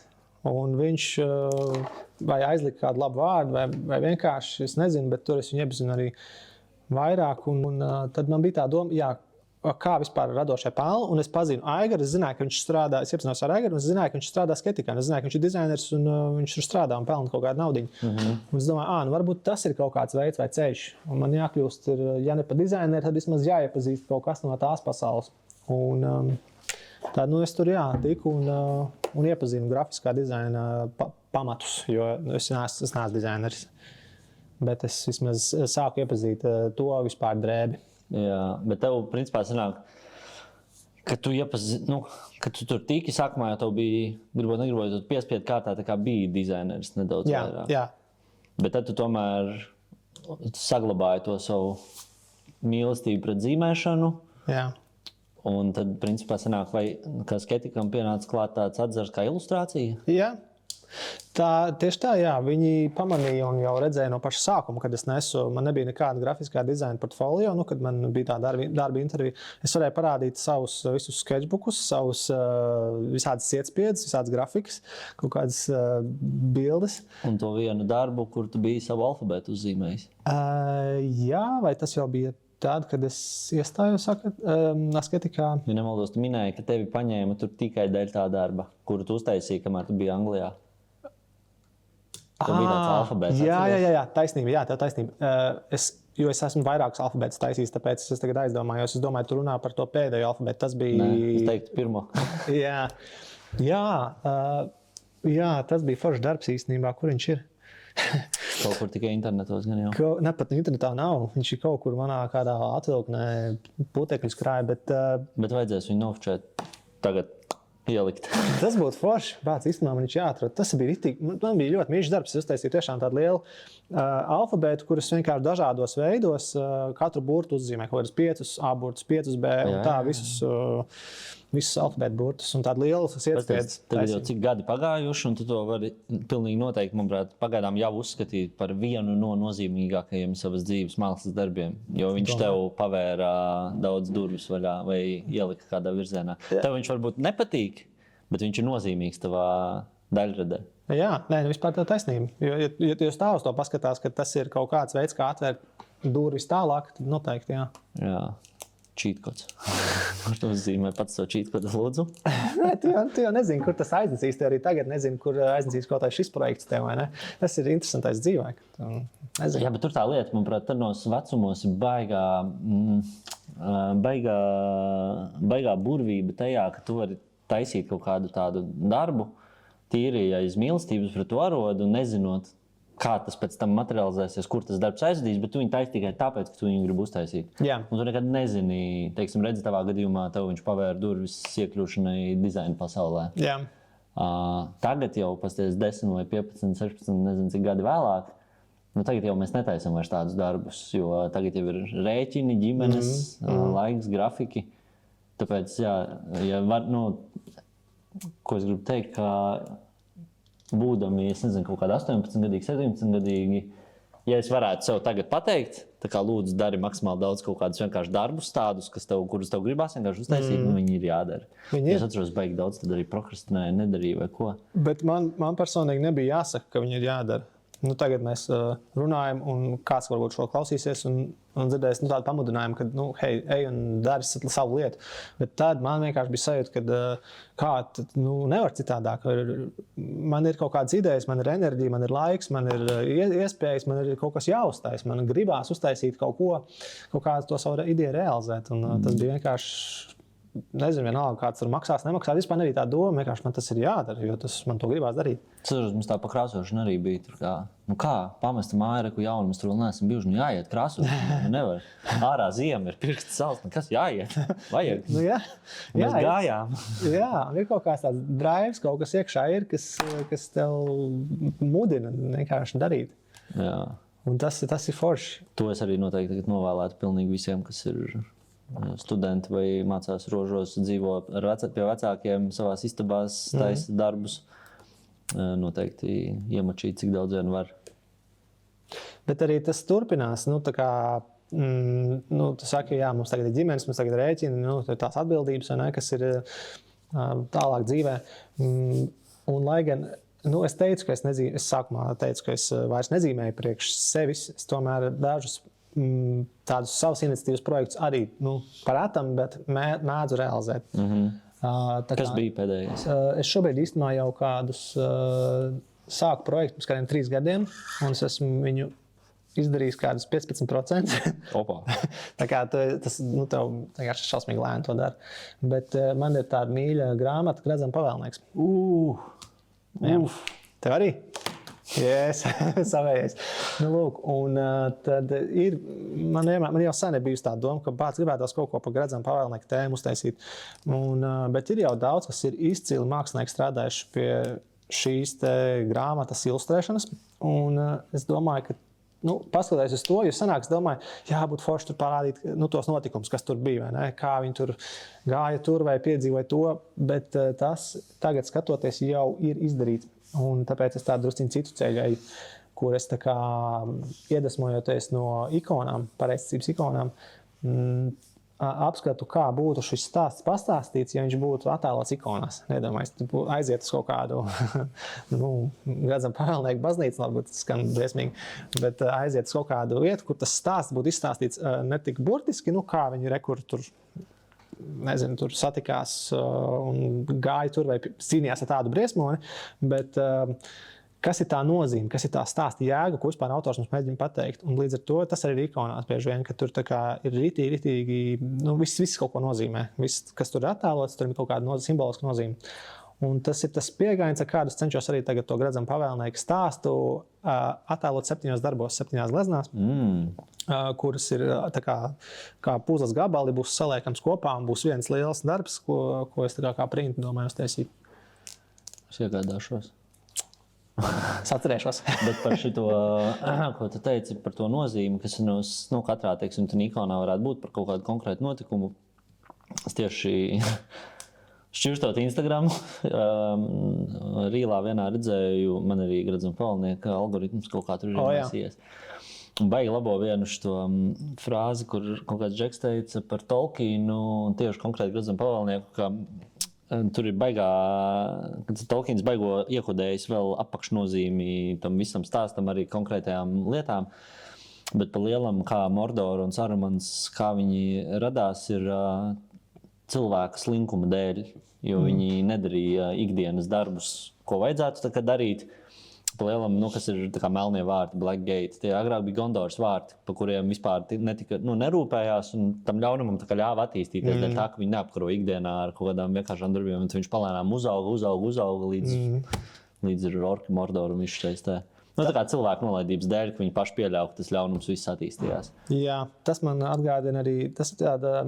Un viņš vai aizlika kādu labu vārdu, vai vienkārši, es nezinu, bet tur es viņu iepazinu arī vairāk. Un tad man bija tā doma, kā vispār radošai pelnu, un es pazinu Aigaru, es zināju, ka viņš strādā, es iepazinos ar Aigaru, un es zināju, ka viņš strādā Asketikā, un es zināju, ka viņš ir dizainers, un viņš tur strādā un pelna kaut kādu naudiņu. Un es domāju, varbūt tas ir kaut kāds veids vai ceļš, un man jākļūst, ja ne pa dizaineru, tad vismaz jāiepazīst kaut kas no tās pasaules. Un tad, es tur tiku un iepazinu grafiskā dizaina pamatus, jo es neesmu dizaineris, bet es vismaz sāku iepazīt to vispār drēbi. Jā, bet tev, principā, sanāk, ka tu kad tu tur tiki sākumā, jau tev bija, negribot, piespiedu kārtā, tā kā bija dizaineris nedaudz vairāk. Jā. Bet tad tu tomēr saglabāji to savu mīlestību pret zīmēšanu. Jā. Un tad, principā, sanāk, vai kā Asketikam pienāca klāt tāds atzars kā ilustrācija? Jā. Tieši tā, jā. Viņi pamanīja un jau redzēja no paša sākuma, kad man nebija nekāda grafiskā dizaina portfolio, kad man bija tā darba intervija. Es varēju parādīt savus visus sketchbookus, savus visādas sietspiedes, visādas grafikas, kaut kādas bildes. Un to vienu darbu, kur tu biji savu alfabētu uzzīmējis? Jā, vai tas jau bija tad, kad es iestājos Asketikā? Ja nemaldos, tu minēji, ka tevi paņēma tur tikai dēļ tā darba, kuru tu uztaisīji, kamēr tu biji Anglijā. Tev bija tāds alfabēts. Jā, taisnība, tev taisnība. Jo es esmu vairākus alfabētus taisījis, tāpēc es tagad aizdomājos. Es domāju, tu runā par to pēdējo alfabētu. Tas bija... Nē, es teiktu pirmo. Jā, tas bija foršs darbs īstenībā. Kur viņš ir? Kaut kur tikai internetos gan jau. Ne, pat internetā nav. Viņš ir kaut kur manā kādā atvilknē putekļus krāja, bet... Bet vajadzēs viņu nofočēt tagad. ielikt. Tas būtu forši. Bāc, īstenībā man viņš jāatrod. Tas bija ritīgi. Man bija ļoti mīļš darbs. Es uztaisīju tiešām tādu lielu alfabētu, kurus vienkārši dažādos veidos katru burtu uzzīmē. Kaut kādus 5 A burtus, 5 B un tā visus alfabētu burtus un tādu lielu sietspēdus. Tagad jau cik gadi pagājuši, un tu to vari pilnīgi noteikti, manuprāt, pagaidām jau uzskatīt par vienu no nozīmīgākajiem savas dzīves mākslas darbiem, jo viņš tev pavēra daudz durvis vaļā vai ielika kādā virzienā. Tev viņš varbūt nepatīk, bet viņš ir nozīmīgs tavā daļradē. Jā, nē, vispār tā taisnība. Jo jūs tā uz to paskatās, ka tas ir kaut kāds veids, kā atvērt durvis tālāk, tad noteikti jā. Jā. Cheatcodes. Kur tu uzzīmē pats savu cheatcodu, lūdzu? Nē, tu jau nezini, kur tas aiznesīs. Tu arī tagad nezini, kur aiznesīs kaut kā šis projekts tev, vai ne? Tas ir interesantais dzīvē. Jā, bet tur tā lieta, manuprāt, tādos vecumos ir baigā burvība tajā, ka tu vari taisīt kaut kādu tādu darbu, tīri aiz mīlestības pret to arodu, nezinot, kā tas pēc tam materializēsies, kur tas darbs aizvedīs, bet tu viņu taisi tikai tāpēc, ka tu viņu gribi uztaisīt. Jā. Un tu nekad nezini, teiksim, redzi tavā gadījumā, tev viņš pavēra durvis iekļūšanai dizaina pasaulē. Jā. Tagad jau pasties 10 vai 15, 16, nezinu cik gadi vēlāk, tagad jau mēs netaisam vairs tādus darbus, jo tagad jau ir rēķini, ģimenes, laiks, grafiki. Tāpēc, jā, ja var, ko es gribu teikt, ka būdami, es nezinu, kaut kādi 18 gadīgi, 17 gadīgi, ja es varētu sev tagad pateikt, tā kā lūdzu dari maksimāli daudz kaut kādus vienkārši darbus tādus, kurus tev gribās vienkārši uztaisīt, viņi ir jādara. Ja es atceros baigi daudz, tad arī prokrastinēju, nedarīju vai ko. Bet man personīgi nebija jāsaka, ka viņi ir jādara. Tagad mēs runājam, un kāds varbūt šo klausīsies un dzirdēs tādu pamudinājumu, ka, hei, ej un dari savu lietu. Bet tad man vienkārši bija sajūta, ka nevar citādāk. Man ir kaut kādas idejas, man ir enerģija, man ir laiks, man ir iespējas, man ir kaut kas jāuztais. Man gribās uztaisīt kaut kādu to savu ideju realizēt. Un tas bija vienkārši, nezinu, vienalga, kāds tur maksās, nemaksās. Vispār nebija tā doma, vienkārši man tas ir jādara, jo man to gribās darīt. Mums tā pa krāsošana arī bija tur kā pamesta māja, reku jaunu, mēs tur vēl neesam bijuši, jāiet krāsošana, nevar. Ārā ziema ir pirksts sals, kas jāiet, vajag. Jā, mēs gājām. Jā, ir kaut kāds tāds drives, kaut kas iekšā ir, kas tev mudina vienkārši darīt. Jā. Un tas ir forši. To es arī noteikti novēlētu pilnīgi visiem, kas ir studenti vai mācās rožos, dzīvo pie vecākiem, savās istabās, taisa darbus. Noteikti iemačīt, cik daudz vien var. Bet arī tas turpinās. Tu saki, jā, mums tagad ir ģimenes, mums tagad ir rēķini, tās atbildības, kas ir tālāk dzīvē. Un lai gan es teicu, ka es sākumā teicu, ka es vairs nezīmēju priekš sevis, es tomēr dažus tādus savus iniciatīvas projektus arī parātam, bet mēdzu realizēt. Kas bija pēdējais? Es šobrīd īstenībā jau kādus sāku projektu pirms kādiem 3 gadiem, un es esmu viņu izdarījis kādus 15%. Opa. Tā kā tas tev vienkārši šausmīgi lēni to dara. Bet man ir tāda mīļa grāmata Gredzena pavēlnieks. Tev arī? Yes, savējais. Lūk, un tad ir, man jau sen ir bijusi tā doma, ka bāc gribētos kaut ko par Gredzena pavēlnieku tēmu uztaisīt. Bet ir jau daudz, kas ir izcili mākslinieki strādājuši pie šīs te grāmatas ilustrēšanas. Un es domāju, ka paskatoties uz to, jo senāk es domāju, jābūt forši tur parādīt tos notikumus, kas tur bija, vai ne? Kā viņi tur gāja tur vai piedzīvoja to, bet tas tagad skatoties jau ir izdarīts. Un tāpēc es tādu drusciņu citu ceļu eju, kur es tā kā iedvesmojoties no ikonām, pareizticības ikonām, apskatu, kā būtu šis stāsts pastāstīts, ja viņš būtu attēlots ikonās. Nedomājies, aiziet uz kaut kādu Gredzena pavēlnieku baznīcu, varbūt tas skan briesmīgi, bet aiziet uz kaut kādu vietu, kur tas stāsts būtu izstāstīts ne tik burtiski, kā viņi rekur tur, nezinu, tur satikās un gāja tur vai cīnījās ar tādu briesmoni, bet kas ir tā nozīme, kas ir tā stāsta jēga, ko vispār autors mums mēģina pateikt. Un līdz ar to tas arī ir ikonās bieži vien, ka tur tā kā ir ritīgi, viss kaut ko nozīmē. Viss, kas tur ir attēlots, tur ir kaut kāda simboliska nozīme. Un tas ir tas pieejams, ar kādu es cenšos arī tagad to Gradzena pavēlnieku stāstu attēlot 7 darbos, 7 gleznās, kuras ir kā puzles gabali, būs saliekams kopā un būs viens liels darbs, ko es kā printu domāju uztaisīt. Es iegādāšos. Es atcerēšos. Bet par šito, ko tu teici par to nozīmi, kas katrā, teiksim, tā ikonā varētu būt par kaut kādu konkrētu notikumu, es tieši šķirstot Instagram, rīlā vienā redzēju, man arī Gradzena pavēlnieka algoritms kaut kā tur ir iemēsījies. Un baigi labo vienu šo frāzi, kur kaut kāds džeks teica par Tolkienu, tieši konkrēti Gradzena pavēlnieku, ka tur ir baigā, kad Tolkiens baigo iekodējis vēl apakšnozīmi tam visam stāstam, arī konkrētajām lietām. Bet pa lielam, kā Mordor un Sarumans, kā viņi radās, ir cilvēka slinkuma dēļ, jo viņi nedarīja ikdienas darbus, ko vajadzētu darīt. Pa lielam, kas ir tā kā melnie vārti, Blackgate. Tie agrāk bija Gondors vārti, pa kuriem vispār nerūpējās, un tam ļaunumam ļāva attīstīties. Dēļ tā, ka viņi neapkaro ikdienā ar kaut kādām vienkāršām darbiem, un viņš palēnām uzauga līdz orki Mordoru un viss šeit. Tā kā cilvēku nolaidības dēļ, ka viņi paši pieļauj, ka tas ļaunums viss attīstījās. Jā, tas man atgādina arī, tas ir tāda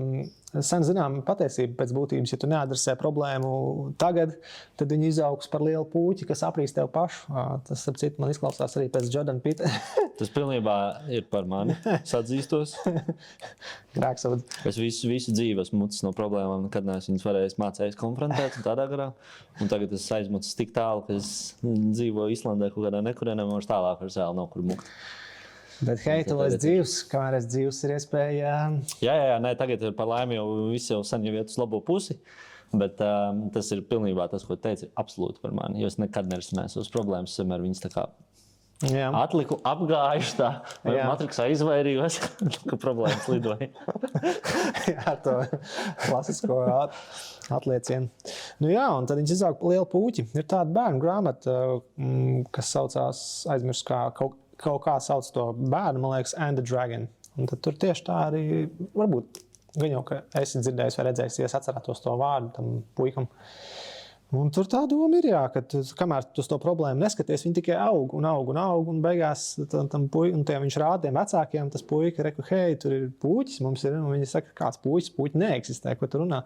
sen zināma patiesība pēc būtības. Ja tu neadresē problēmu tagad, tad viņi izaugs par lielu puķi, kas aprīs tev pašu. Tas, ap citu, man izklausās arī pēc Jordan Pitta. Tas pilnībā ir par mani. Es atzīstos. Grēksūdz. Es visu dzīvi esmu mucis no problēmām, nekad neesmu viņas varējis mācējis konfrontēt un tādā garā. Un tagad es aizmucis tik tālu, ka es dzīvoju Islandē kaut kādā nekurienē, un tālāk ar zēlu nav kur mukt. Bet hei, tu esi dzīvs, kamēr es dzīvs ir iespēja. Jā, nē, tagad par laimi jau viss jau sen jau iet uz labo pusi, bet tas ir pilnībā tas, ko teici, absolūti par mani, jo es nekad nerisināju savas problēmas, vienmēr viņas tā kā atliku, apgājuši tā, vai matriksā izvairījos, ka problēmas lidoja. Jā, to klasisko atliecienu. Nu jā, un tad viņš izaug lielu puķi. Ir tāda bērnu grāmata, kas saucās, aizmirst kaut kā sauc to bērnu, man liekas, And the Dragon. Un tad tur tieši tā arī, varbūt, gan jau, ka esi dzirdējis vai redzējis, ja es atcerētos to vārdu tam puikam. Un tur tā doma ir, jā, ka kamēr tu uz to problēmu neskaties, viņi tikai aug, un beigās tam viņš rāda tiem vecākiem, tas puika, reku, hei, tur ir puķis, mums ir, un viņi saka, kāds puķis neeksistē, ko tu runā.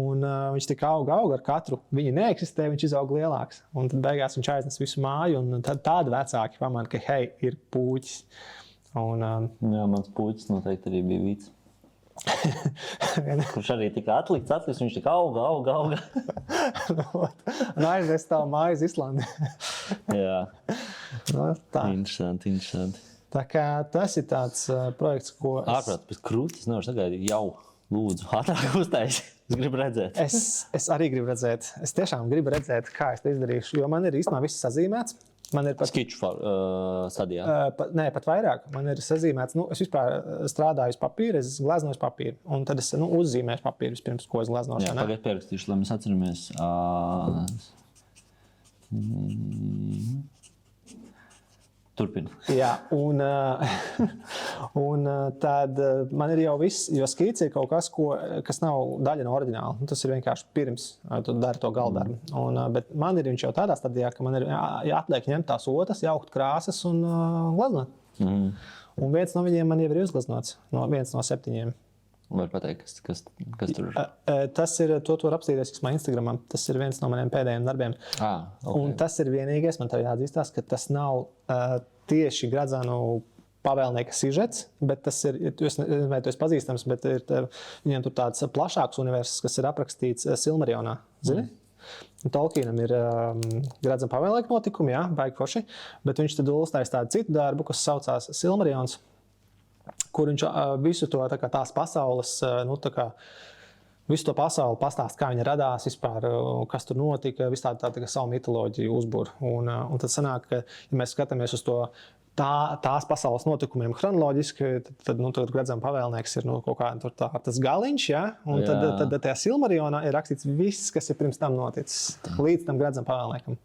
Un viņš tik aug ar katru, viņi neeksistē, viņš izaug lielāks. Un tad beigās viņš aiznes visu māju, un tad tādi vecāki pamana, ka, hei, ir puķis. Un, jā, mans puķis noteikti arī bija vīts. Kurš arī tika atlikts, viņš tika auga. Un aizies tavu māju uz Islandi. Jā. No, tā. Interesanti. Tā kā tas ir tāds projekts, ko Ārprāt, pēc krūtis nevar sagaidīt jau. Lūdzu, ātrāk uztaisi. Es gribu redzēt. Es arī gribu redzēt. Es tiešām gribu redzēt, kā es to izdarīšu, jo man ir īstenībā viss sazīmēts. Man ir pat skiču stadijā. Nē, pat vairāk. Man ir sazīmēts, es vispār strādāju uz papīra, es gleznoju papīru. Un tad es uzzīmēšu papīru vispirms, ko es gleznošu. Jā, pagaid pierakstīšu, lai mēs atceramies. Turpinu. Jā, un tad man ir jau viss, jo skice ir kaut kas, kas nav daļa no oriģināla. Tas ir vienkārši pirms tu dari to galdarbu. Bet man ir viņš jau tādā stadijā, ka man ir jāatliek ņemt tās otas, jaukt krāsas un gleznot. Un viens no viņiem man jau ir uzgleznots, viens no 7. Var pateikt, kas tur ir? Tas ir, to var apstīties man Instagramā. Tas ir viens no maniem pēdējiem darbiem. Okay. Un tas ir vienīgais, man tev jāatzīstās, ka tas nav tieši Gradzenu pavēlnieka sižets, bet tas ir, es nezinu, vai tu esi pazīstams, bet viņiem tur tāds plašāks universs, kas ir aprakstīts Silmarionā. Zini? Tolkienam ir Gradzena pavēlnieka notikumi, jā, baigi forši, bet viņš tad uztais tādu citu darbu, kas saucās Silmarions, kur viņš visu to tās pasaules, visu to pasauli pastāst, kā viņa radās vispār, kas tur notika, visu tādu savu mitoloģiju uzbur. Un tad sanāk, ka, ja mēs skatāmies uz to tās pasaules notikumiem chronoloģiski, tad Gradzena pavēlnieks ir kaut kā tas galiņš, ja? Un tad tajā Silmarionā ir rakstīts viss, kas ir pirms tam noticis, līdz tam Gradzena pavēlniekam.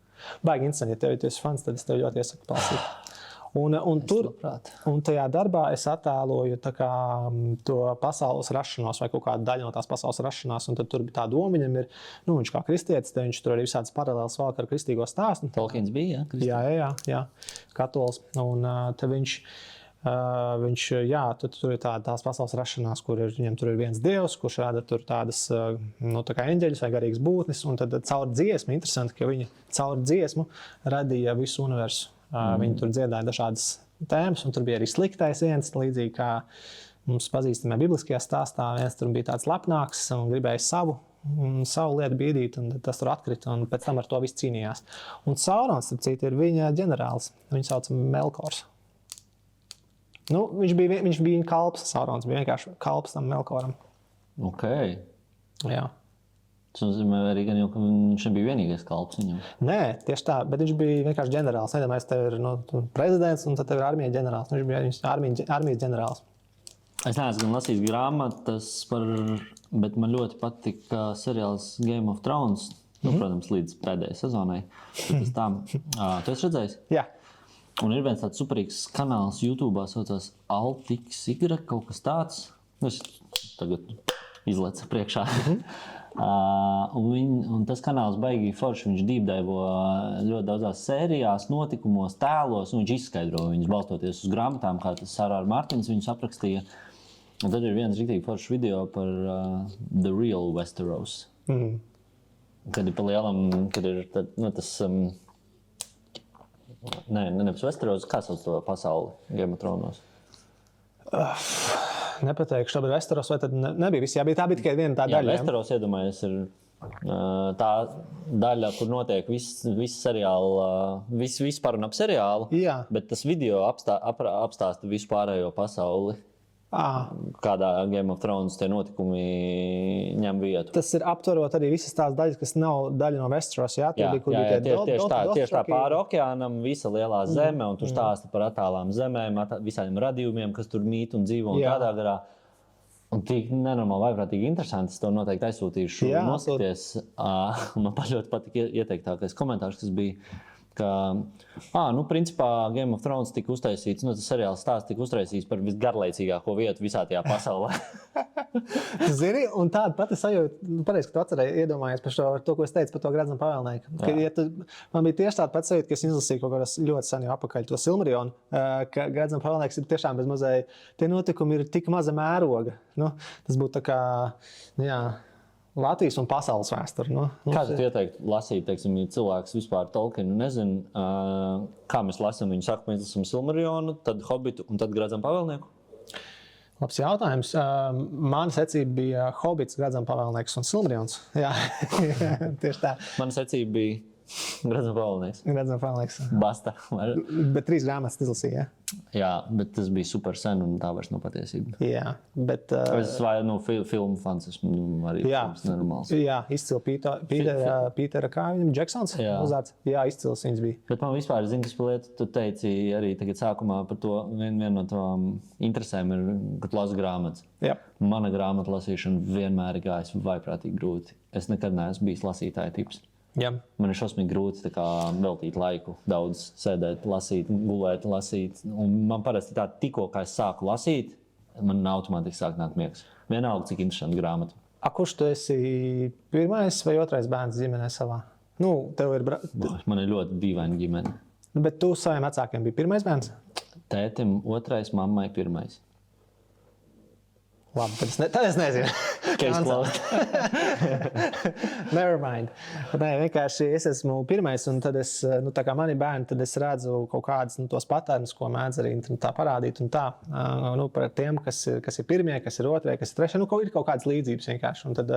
Baigi interesanti, ja tev esi fans, tad es tev ļoti iesaku palasīt. Un tajā darbā es attēloju tā kā, to pasaules rašanos vai kaut kādu daļu no tās pasaules rašanās. Un tad tur bija tā doma, viņam ir, viņš kā kristietis, te viņš tur arī visādas paralēlas valk ar kristīgo stāstu. Tolkiens bija, jā, katols. Un tad viņš tur ir tās pasaules rašanās, kur viņam tur ir viens dievs, kurš rada tur tādas, tā kā eņģeļus vai garīgas būtnes. Un tad caur dziesmu, interesanti, ka viņi caur dziesmu radīja visu universu. Viņi tur dziedāja dažādas tēmas, un tur bija arī sliktais viens, līdzīgi kā mums pazīstamajā bibliskajā stāstā. Viens tur bija tāds lepnāks un gribēja savu lietu bīdīt, un tas tur atkrita, un pēc tam ar to viss cīnījās. Un Saurons, starp citu, ir viņa ģenerālis. Viņu sauc Melkors. Viņš bija viņa kalps, Saurons bija vienkārši kalps tam Melkoram. Ok. Jā. Tas nozīmē arī, ka viņš nebija vienīgais kalps viņam. Nē, tieši tā, bet viņš bija vienkārši ģenerālis. Nedomājies, tev ir prezidents, un tad tev ir armijas ģenerālis. Viņš bija armijas ģenerālis. Es neesmu gan lasījis grāmatas, bet man ļoti patika seriāls Game of Thrones. Protams, līdz pēdējai sezonai. Tu esi redzējis? Jā. Un ir viens tāds superīgs kanāls YouTube, saucās AltXY, kaut kas tāds. Es tagad izlecu priekšā. Un tas kanāls baigi forši, viņš dīpdaivo ļoti daudzās sērijās, notikumos, tēlos, un viņš izskaidro viņus balstoties uz grāmatām, kā tas Sārā Martins viņus aprakstīja. Un tad ir viens riktīgi foršs video par The Real Westeros. Kad ir pa lielam, kad ir tas... Nevis Westeros, kā sauc to pasauli Game of Thrones? Nepateikšu, tā bija Westeros, vai tad nebija visi? Jā, tā bija tikai viena tā daļa. Jā, Westeros, iedomājies, ir tā daļa, kur notiek viss seriāla, viss par un ap seriālu, bet tas video apstāsta visu pārējo pasauli. Kādā Game of Thrones tie notikumi ņem vietu. Tas ir aptverot arī visas tās daļas, kas nav daļa no Westeros. Tieši tā pāri okeānam, visa lielā zeme, un tur stāsta par attālām zemēm, visādiem radījumiem, kas tur mīt un dzīvo un tādā garā. Un tik nenormāli vaiprātīgi interesanti, es to noteikti aizsūtīšu noskaties. Man ļoti patika ieteiktākais komentārs, kas bija, ka, principā Game of Thrones tika uztaisīts, tas seriāls stāsts tika uztaisīts par visgarlaicīgāko vietu visā tajā pasaulē. Zini, un tāda pati sajūta, pareizi, ka tu atcerēji, iedomājies par to, ko es teicu par to Gredzenu pavēlnieku. Man bija tieši tāda pati sajūta, ka es izlasīju kaut kādas ļoti sen jau apakaļ to Silmarionu, ka Gredzenu pavēlnieks ir tiešām bez mazai, tie notikumi ir tik maza mēroga. Tas būtu tā kā, Latvijas un pasaules vēsturi. Kā tu ieteiktu lasīt, teiksim, ja cilvēks vispār Tolkienu nezin, kā mēs lasām, viņi saka, mēs lasām Silmarionu, tad Hobbitu un tad Gredzenu pavēlnieku? Labs jautājums. Mana secība bija Hobbits, Gredzenu pavēlnieks un Silmarions. Jā, tieši tā. Mana secība bija Gredzenu pavēlnieks. Gredzenu pavēlnieks. Basta. Bet 3 grāmatas izlasīja, Jā, bet tas bija super sen un tā vairs nav patiesība. Jā, bet... Es filmu fans, esmu arī nenormāls. Jā, izcili Pītera, kā viņam, Džeksons uzvārds? Jā, izcils viņas bija. Bet man vispār, zini, kas par lietu, tu teici arī tagad sākumā par to, viena no tām interesēm ir, kad lasu grāmatas. Jā. Mana grāmatu lasīšana vienmēr ir gājis vaiprātīgi grūti. Es nekad neesmu bijis lasītāja tips. Jā. Man ir šausmīgi grūti veltīt laiku, daudz sēdēt, lasīt, gulēt, lasīt. Un man parasti tā, tikko kā es sāku lasīt, man automātiski sāk nākt miegs. Vienalga, cik interesanti grāmata. Kurš tu esi pirmais vai otrais bērns ģimenē savā? Tev ir... Man ir ļoti dīvaina ģimene. Bet tu saviem vecākiem biji pirmais bērns? Tētim otrais, mammai pirmais. Labi, tad es nezinu. Never mind. Nē, vienkārši es esmu pirmais, un tad es, tā kā mani bērni, tad es redzu kaut kādus tos patērnus, ko mēdz arī tā parādīt un tā. Par tiem, kas ir pirmie, kas ir otrie, kas ir trešie, ir kaut kādas līdzības vienkārši. Un tad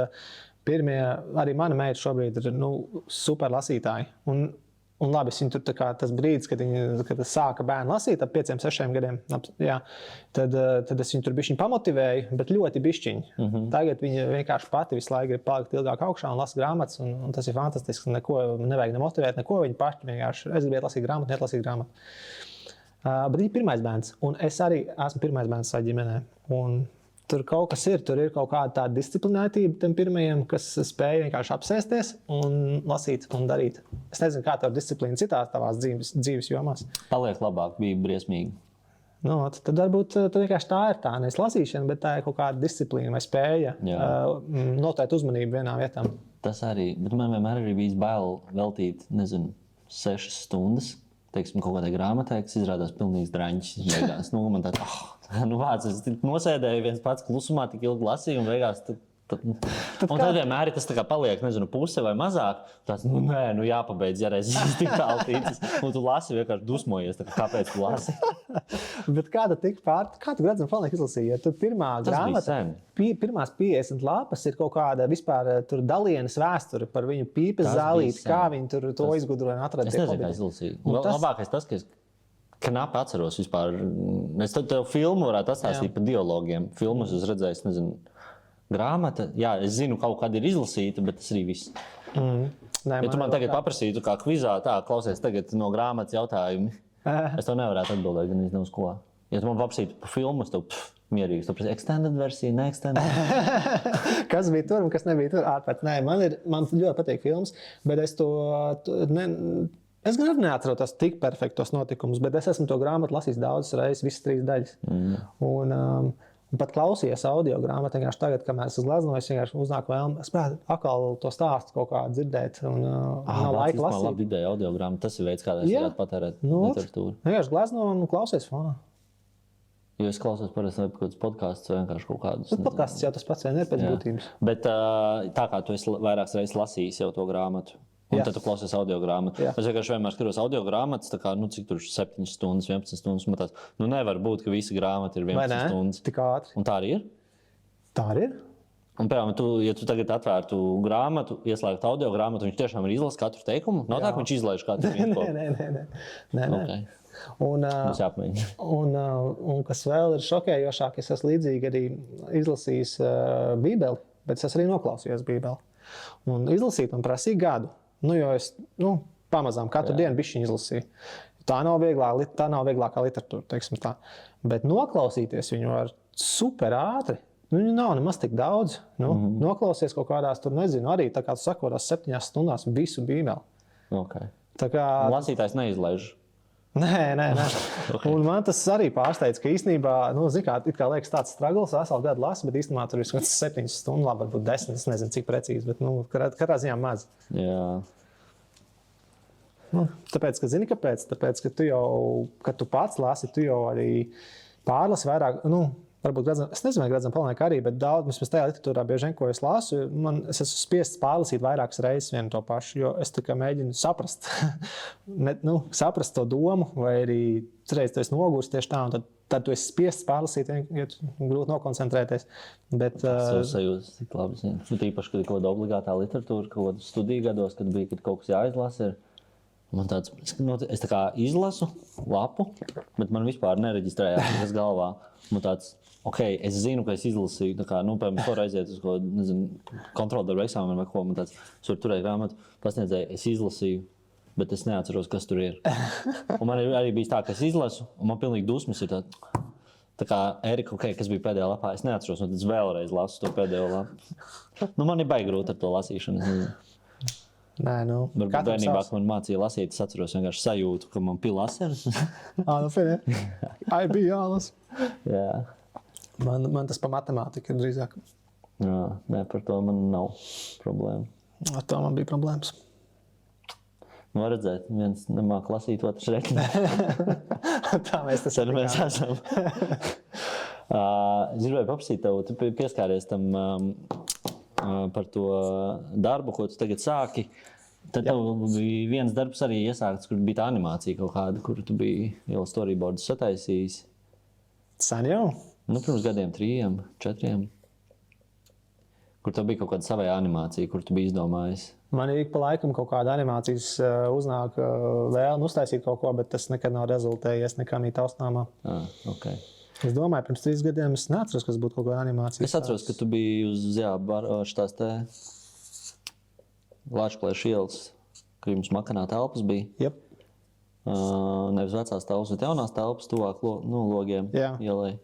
pirmie, arī mana meita šobrīd ir super lasītāji. Un labi, es viņu tur tas brīdis, kad es sāka bērnu lasīt ap 5-6 gadiem, tad es viņu tur bišķiņ pamotivēju, bet ļoti bišķiņ. Tagad viņa vienkārši pati visu laiku grib palikt ilgāk augšā un lasa grāmatas, un tas ir fantastiski. Neko nevajag nemotivēt, neko viņa paši vienkārši. Es gribētu lasīt grāmatu, neatlasīt grāmatu. Bet viņa ir pirmais bērns, un es arī esmu pirmais bērns savā ģimenē. tur kaut kas ir. Tur ir kaut kāda tāda disciplinētība tiem pirmajiem, kas spēj vienkārši apsēsties un lasīt un darīt. Es nezinu, kā tev disciplīna citās tavās dzīves jomās. Paliek labāk, bija briesmīgi. Nu, tad varbūt vienkārši tā ir tā nevis lasīšana, bet tā ir kaut kāda disciplīna vai spēja noteikt uzmanību vienā vietā. Tas arī, bet man vienmēr ir bijis bail veltīt, 6 stundas, teiksim, kaut kādai grāmatai, kas izrādās pilnīgs draņķis. Beigās. Man tā, vārds, es nosēdēju viens pats klusumā, tik ilgi lasīju, un beigās tad vienmēr tas paliek, puse vai mazāk. Tāds, jāpabeidz, ja reiz tik tālu ticis. Un tu lasi vienkārši dusmojies, kāpēc tu lasi. Bet kā tu Gredzenu Falnieku izlasīji? Ja tu pirmā grāmata, pirmās 50 lapas ir kaut kāda vispār tur dalienas vēsture par viņu pīpes zālīti, kā viņi tur to izgudroja un atrada. Es nezinu, kā es izlasīju. Labākais tas, ka es knapi atceros vispār. Es tev filmu varētu atstāstīt par dialogiem. Filmus es redzēju, es nezinu. Grāmata, jā, es zinu, kaut kāda ir izlasīta, bet tas arī viss. Ja tu man tagad paprasītu, kā kvizā, klausies tagad no grāmatas jautājumi, es tev nevarētu atbildēt gan uz ko. Ja tu man paprasītu par filmu, es tev mierīgi, es tev prasīju extended versiju, ne extended. Kas bija tur un kas nebija tur ārpēc. Nē, man ļoti patīk filmas, bet es gan neatceros tik perfektos notikumus, bet es esmu to grāmatu lasījis daudzas reizes, visas 3 daļas. Un pat klausījies audio grāmatā, vienkārši tagad, kamēr es glaznoju, vienkārši uznāk vēlme. Es gribētu atkal to stāstu kaut kā dzirdēt, un nav laika lasīt. Labi ideja audio grāmata, tas ir veids, kādā es varētu patērēt literatūru. Vienkārši glazno un klausies fonā. Jo es klausos parasti kaut kādus podkastus vai vienkārši kaut kādus. Podkasts jau tas pats vien ir pēc būtības. Bet tā kā tu esi vairākas reizes lasījis jau to grāmatu, un tad tu klausies audio grāmatu. Es vienkārši vienmēr skatos audio grāmatas, tā kā, cik tur 7 stundas, 11 stundas. Man tās, nevar būt, ka visa grāmata ir 11 stundas. Tik ātri. Un tā arī ir? Tā arī ir. Un, piemēram, ja tu tagad atvērtu grāmatu, ieslēgtu audio grāmatu, viņš tiešām ir izlasis katru teikumu? Nav tā, ka viņš izlaiž katru info? Nē. Okay. Mums jāpamēģina. Un kas vēl ir šokējošāk, es esmu līdzīgi arī izlasījis Bībeli, bet es arī noklausījos Bībeli. Un izlasīt man prasīja gadu. Jo es pamazām katru dienu bišķiņu izlasīju. Tā nav vieglākā literatūra, teiksim tā. Bet noklausīties viņu var super ātri. Viņu nav nemaz tik daudz. Noklausies kaut kādās, tur nezinu, arī tā kā tu saki, 7 stundās visu Bībeli. Okay. Tā kā lasītājs neizlaiž. Nē. Okay. Un man tas arī pārsteidz, ka īstenībā, it kā liekas tāds struggles, veselu gadu lasu, bet īstenībā tur ir 7 stundu, labi, varbūt 10, es nezinu, cik precīzi, bet, katrā ziņā maz. Jā. Tāpēc, ka zini, kāpēc? Tāpēc, ka tu jau, kad tu pats lasi, tu jau arī pārlasi vairāk, varbūt, es nezinu, vai Gredzenu Falnieku arī, bet daudz, vismaz tajā literatūrā bieži vien, ko es lasu, es esmu spiests pārlasīt vairākas reizes vienu to pašu, jo es tā kā mēģinu saprast, saprast to domu, vai arī reiz tu esi nogurs tieši tā, un tad tu esi spiests pārlasīt, jo grūti nokoncentrēties. Bet, tas sajūtas tik labi zinu. Tīpaši, kad ir kaut kāda obligātā literatūra, kaut kāda studiju gados, kad bija, kad kaut kas jāizlasa ir. Man tāds, es tā kā izlasu lapu, bet man vispār nereģistrējās tas galvā. Man tāds, es zinu, ka es izlasīju, tā kā, piemēram, var aiziet uz ko, nezinu, kontroldarbu eksāmenu vai ko, man tāds, es varu turēt grāmatu, pasniedzēju, es izlasīju, bet es neatceros, kas tur ir. Un man arī bijis tā, ka es izlasu, un man pilnīgi dusmas ir tā kā, Erika, kas bija pēdējā lapā, es neatceros, un tad es vēlreiz lasu to pēdējo lapu. Man ir baigi grūti ar to lasīšanu. Nē, varbūt bērnībā, kad man mācīja lasīt, es atceros vienkārši sajūtu, ka man pila asaras. Ai, bija jālas. Jā. Man tas pa matemātiku ir drīzāk. Jā, nē, par to man nav problēma. Ar to man bija problēmas. Var redzēt, viens nemāk lasīt, otrs rekni. Tā mēs tas esam. Es gribēju paprasīt tev, tu pieskāries tam par to darbu, ko tu tagad sāki. Tad tev bija viens darbs arī iesākts, kur bija tā animācija kaut kāda, kur tu biji jau storyboardus sataisījis. Sen jau? Pirms gadiem 3, 4. Kur tev bija kaut kāda savā animācija, kur tu biji izdomājis. Man ik pa laikam kaut kāda animācijas uznāk vēlme uztaisīt kaut ko, bet tas nekad nav rezultējies nekam taustāmā. Okay. Es domāju, pirms 3 gadiem es neatceros, kas būtu kaut kāda animācija. Es atceros, ka tu biji uz šitās te Lāčplēša ielas, ka jums makanā telpas bija. Jep. Nevis vecās telpas, bet jaunās telpas tuvāk logiem ielai.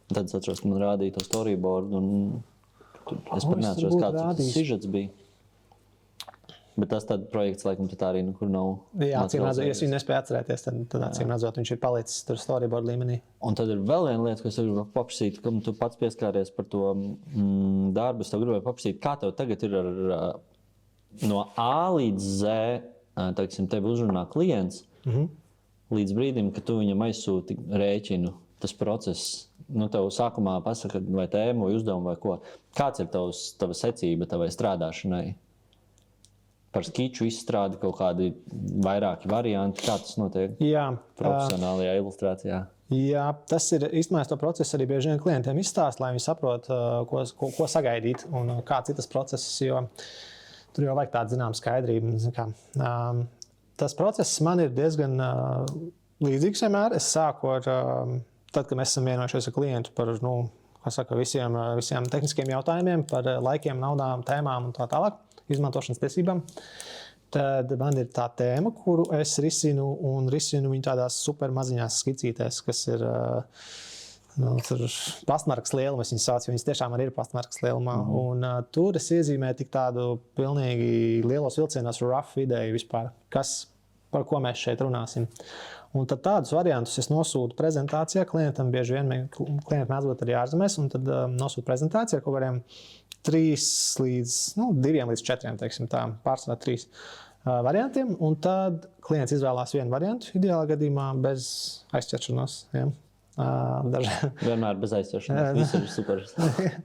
Tad es atceros, ka man rādīja to storyboard, un es pat neatceros, kāds tas sižets bija. Bet tas tāds projekts, laikam, tā arī, kur nav... Jā, acīm redzot, ja viņu nespēja atcerēties, tad acīm redzot, viņš ir palicis tur storyboard līmenī. Un tad ir vēl viena lieta, ko es gribu paprasīt, ka tu pats pieskāries par to darbu. Es tev gribēju paprasīt, kā tev tagad ir ar no A līdz Z, teiksim, tevi uzrunā klients, līdz brīdim, kad tu viņam aizsūti rēķinu, tas process, tev sākumā pasaka, vai tēmu, vai uzdevumu, vai ko. Kāds ir tava secība tavai strādāšanai? Par skiču izstrādi kaut kādi vairāki varianti, kā tas notiek profesionālajā ilustrācijā? Jā, tas ir īstenībā to procesu arī bieži vien klientiem izstāst, lai viņi saprot, ko sagaidīt un kāds ir tas process, jo tur jau vajag tādu zinām skaidrību. Tas process man ir diezgan līdzīgs vienmēr. Es sāku ar, tad, kad mēs esam vienojušies ar klientu par visiem tehniskiem jautājumiem, par laikiem, naudām, tēmām un tā tālāk. Izmantošanas tiesībām, tad man ir tā tēma, kuru es risinu viņu tādās super maziņās skicītēs, kas ir pastmarkas lieluma, es viņas saucu, jo viņas tiešām arī ir pastmarkas lielumā. Un tur es iezīmēju tik tādu pilnīgi lielos vilcienos rough ideju vispār, par ko mēs šeit runāsim. Un tad tādus variantus es nosūtu prezentācijā klientam, bieži vien klienti mēdz būt arī ārzemēs, un tad nosūtu prezentāciju ar kaut kādiem 3 līdz 2 līdz 4, teiksim tā, pārsvarā 3 variantiem, un tad klients izvēlās vienu variantu, ideālā gadījumā bez aizķeršanās. Ja? Vienmēr bez aizķeršanās, viss ir super,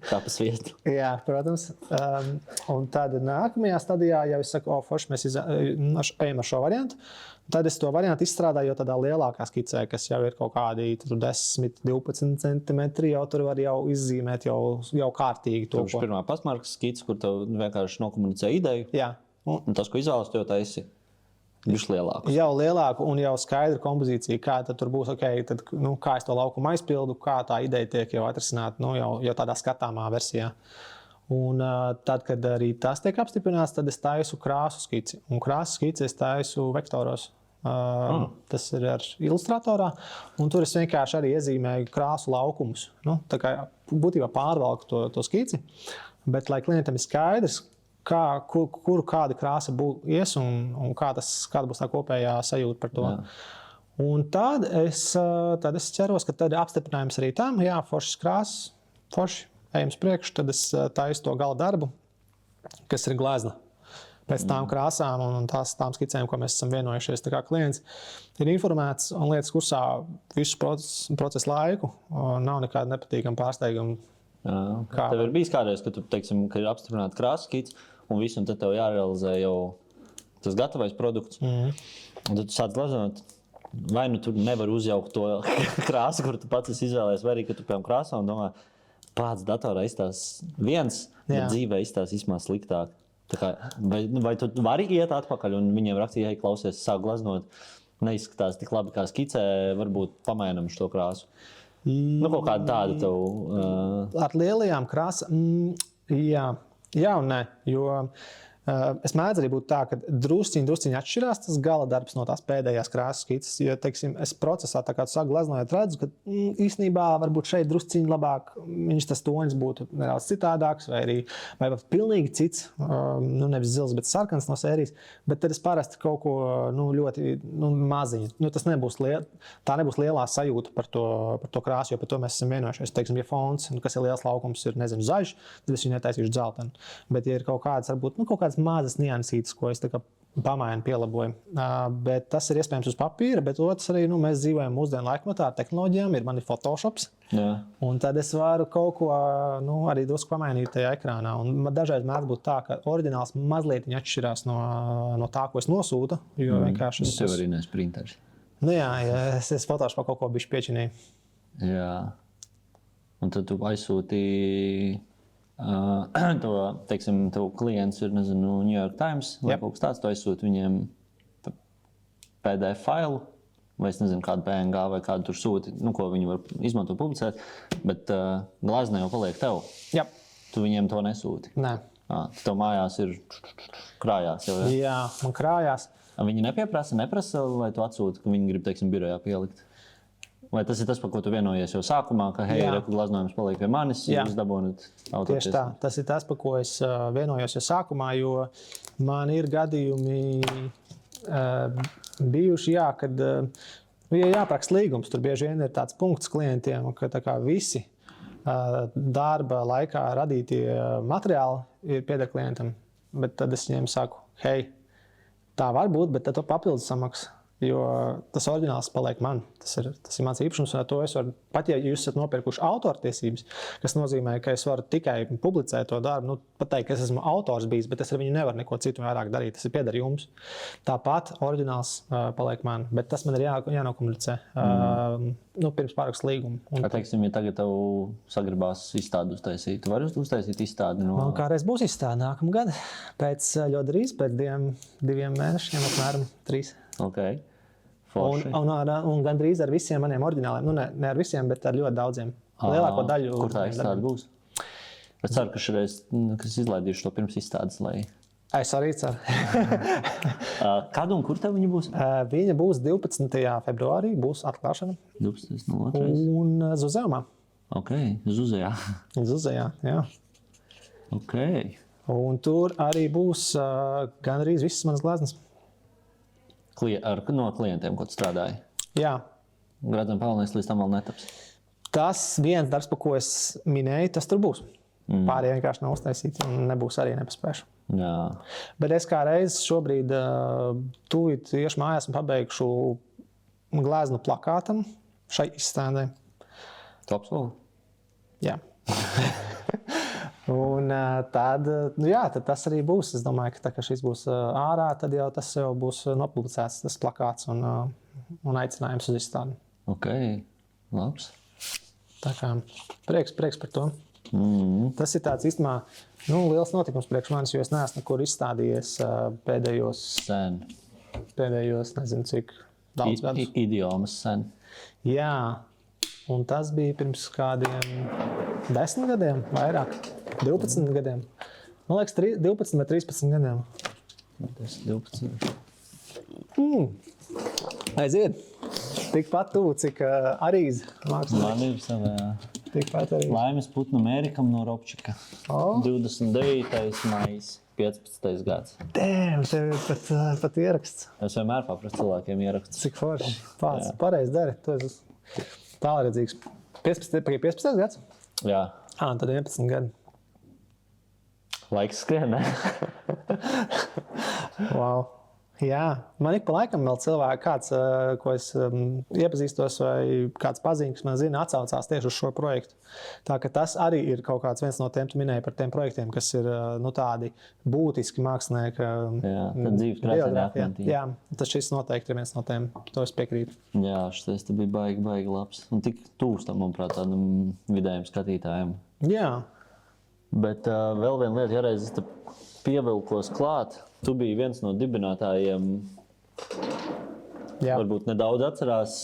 kā pa sviestu. Jā, protams. Un tad nākamajā stadijā, ja es saku, forši, mēs ejam ar šo variantu, tad es to variantu izstrādāju jau tādā lielākā skicē, kas jau ir kaut kādi 10, 12 centimetri, jau tur var jau izzīmēt jau kārtīgi to. Tur pirmā pastmarkas skica, kur tev vienkārši nokomunicē ideju. Jā. Un tas, ko izvēlas, tu jau taisi bišķi lielāku. Jau lielāku un jau skaidru kompozīciju, kā tad tur būs, tad, kā es to laukumu aizpildu, kā tā ideja tiek jau atrisināta, jau tādā skatāmā versijā. Un tad, kad arī tas tiek apstiprināts, tad es taisu krāsu skici. Un krāsu skici es taisu vektoros. Tas ir ar ilustratorā. Un tur es vienkārši arī iezīmēju krāsu laukumus. Tā kā būtībā pārvalku to skici. Bet, lai klientam ir skaidrs, kuru kāda krāsa ies un kāda būs tā kopējā sajūta par to. Jā. Un tad es ceros, ka tad ir apstiprinājums arī tam, jā, foršas krāsas, forši. Ejam priekš, tad es taisu to gala darbu, kas ir glezna. Pēc tām krāsām un tām skicēm, ko mēs esam vienojušies. Tā kā klients ir informēts un lietas kursā visu procesu laiku, nav nekāda nepatīkama pārsteiguma. Tev ir bijis kādreiz, ka tu, teiksim, ka ir apstiprināta krāsa skica un visu, un tad tev jārealizē jau tas gatavais produkts. Un tad tu sāc gleznot, vai nu tu nevari uzjaukt to krāsu, kur tu pats esi izvēlējies, vai arī, ka tu pēc krāsā un domā, pats datorā izstās viens, bet dzīvē izstās sliktāk. Vai tu vari iet atpakaļ un viņiem rakstīt, hei, klausies, sāk gleznot, neizskatās tik labi kā skicē, varbūt pamainam šo krāsu. Kaut kāda tāda tev... Ar lielajām krāsām, jā un nē, jo es mēdzu arī būt tā, ka drusciņi atšķirās tas gala darbs no tās pēdējās krāsas skices, jo, teiksim, es procesā, tā kā tu sāk gleznojot, redzu, ka īstenībā varbūt šeit drusciņi labāk, tas tonis būtu nedaudz citādāks, vai pilnīgi cits, nevis zils, bet sarkans no sērijas, bet tad es parasti kaut ko ļoti maziņu, tā nebūs lielā sajūta par to krāsu, jo par to mēs esam vienojušies. Teiksim, ja fons, kas ir liels laukums, ir, nezinu, zaļš, tad es viņu netaisīšu dzeltenu. Bet, ja ir kaut kādas, varbūt, kaut kādas mazas niansītes, ko es tā kā pamainu, pielaboju. Bet tas ir iespējams uz papīra, bet otrs arī, mēs dzīvojam mūsdienu laikmetā ar tehnoloģijām, man ir Photoshops, un tad es varu kaut ko arī drusku pamainīt tajā ekrānā. Un dažreiz mēdz būt tā, ka oriģināls mazliet atšķirās no tā, ko es nosūtu, jo vienkārši es... Tev arī nesprinters. Jā, es Photoshopā kaut ko bišķi piečinīju. Jā. Un tad tu aizsūtīji... teiksim, tev klients ir, nezinu, New York Times vai kaut kas tāds, tu aizsūti viņiem PDF failu, vai es nezinu, kādu PNG vai kādu tur sūti, ko viņi var izmantot, publicēt, bet glezna jau paliek tev. Jā. Tu viņiem to nesūti? Nē. Tev mājās ir krājās jau, jā? Jā, man krājās. Viņi neprasa, lai tu atsūti, ka viņi grib, teiksim, birojā pielikt? Vai tas ir tas, par ko tu vienojies jau sākumā, ka, hei, glaznojums paliek pie manis, jūs dabūnat autotiesību? Tieši tā. Tas ir tas, par ko es vienojos jau sākumā, jo man ir gadījumi bijuši, kad ja jāpraksta līgums. Tur bieži vien ir tāds punkts klientiem, ka tā kā visi darba laikā radītie materiāli ir pieder klientam. Bet tad es viņiem saku, hei, tā var būt, bet tad to papildus samaksa. Jo tas oriģināls paliek man. Tas ir mans īpašums. To es varu, pat ja jūs esat nopirkuši autortiesības, kas nozīmē, ka es varu tikai publicēt to darbu, pateikt, ka es esmu autors bijis, bet es ar viņu nevaru neko citu vairāk darīt. Tas ir pieder jums. Tāpat oriģināls paliek man. Bet tas man ir jānokomunicē pirms pāraksta līguma. Teiksim, ja tagad tev sagribās izstādi uztaisīt, tu vari uztaisīt izstādi no... Man kādreiz būs izstāde nākamgad. Pēc ļoti drīz, pēc 2 mēnešiem, apmēram 3. Okay. Un gandrīz ar visiem maniem oriģināliem. Ne ar visiem, bet ar ļoti daudziem. Lielāko daļu. Kur tā izstāde būs? Es ceru, ka šoreiz, kas izlaidīšu to pirms izstādes, lai... Es arī ceru. Kad un kur tev viņa būs? Viņa būs 12. februārī, būs atklāšana. 12. Un Zuzeumā. Ok, Zuzejā. Zuzejā, jā. Ok. Un tur arī būs gandrīz visas manas gleznas. No klientiem, ko tu strādāji? Jā. Gradzam pelnēs līdz tam vēl netaps. Tas viens darbs, par ko es minēju, tas tur būs. Pārējie vienkārši nav uztaisīti un nebūs arī nepaspējuši. Jā. Bet es kā reiz šobrīd tūlīt tieši mājās un pabeigšu gleznu plakātam šai izstādē. Tu apsoli? Jā. Un tad tas arī būs. Es domāju, ka tā, ka šis būs ārā, tad jau tas jau būs nopublicēts, tas plakāts un aicinājums uz izstādi. Ok, labs. Tā kā prieks par to. Tas ir tāds īstenībā liels notikums priekš manis, jo es neesmu nekur izstādījies pēdējos nezinu cik daudz gadus. Idiomas sen. Jā, un tas bija pirms kādiem 10 gadiem, vairāk. 12 gadiem. Man liekas, 12 vai 13 gadiem. Tas 12. Aiziet. Tikpat tuvu, cik Arīze mākslinieks. Man ir savā. Tikpat Arīze. Laimes putnu mērikam no Robčika. 29. maijs, 15. gads. Damn, tev ir pat ieraksts. Es vienmēr paprastu cilvēkiem ierakstu. Cik forši. Pareizi dari. Tu esi tālredzīgs. 15. gads? Jā. Tad 11 gadi. Laiks skrien, ne? Wow. Jā, man ik pa laikam vēl cilvēki, kāds, ko es iepazīstos, vai kāds paziņas, man zina, atsaucās tieši uz šo projektu. Tā ka tas arī ir kaut kāds viens no tiem, tu minēji par tiem projektiem, kas ir tādi būtiski mākslinieka biogrāfijā. Jā, tas šis noteikti ir viens no tiem, to es piekrītu. Jā, šis te bija baigi labs. Un tik tūs tam, manuprāt, tādam vidējiem skatītājiem. Jā. Bet vēl viena lieta, ja reiz es te pievilkos klāt, tu biji viens no dibinātājiem, varbūt nedaudz atcerās,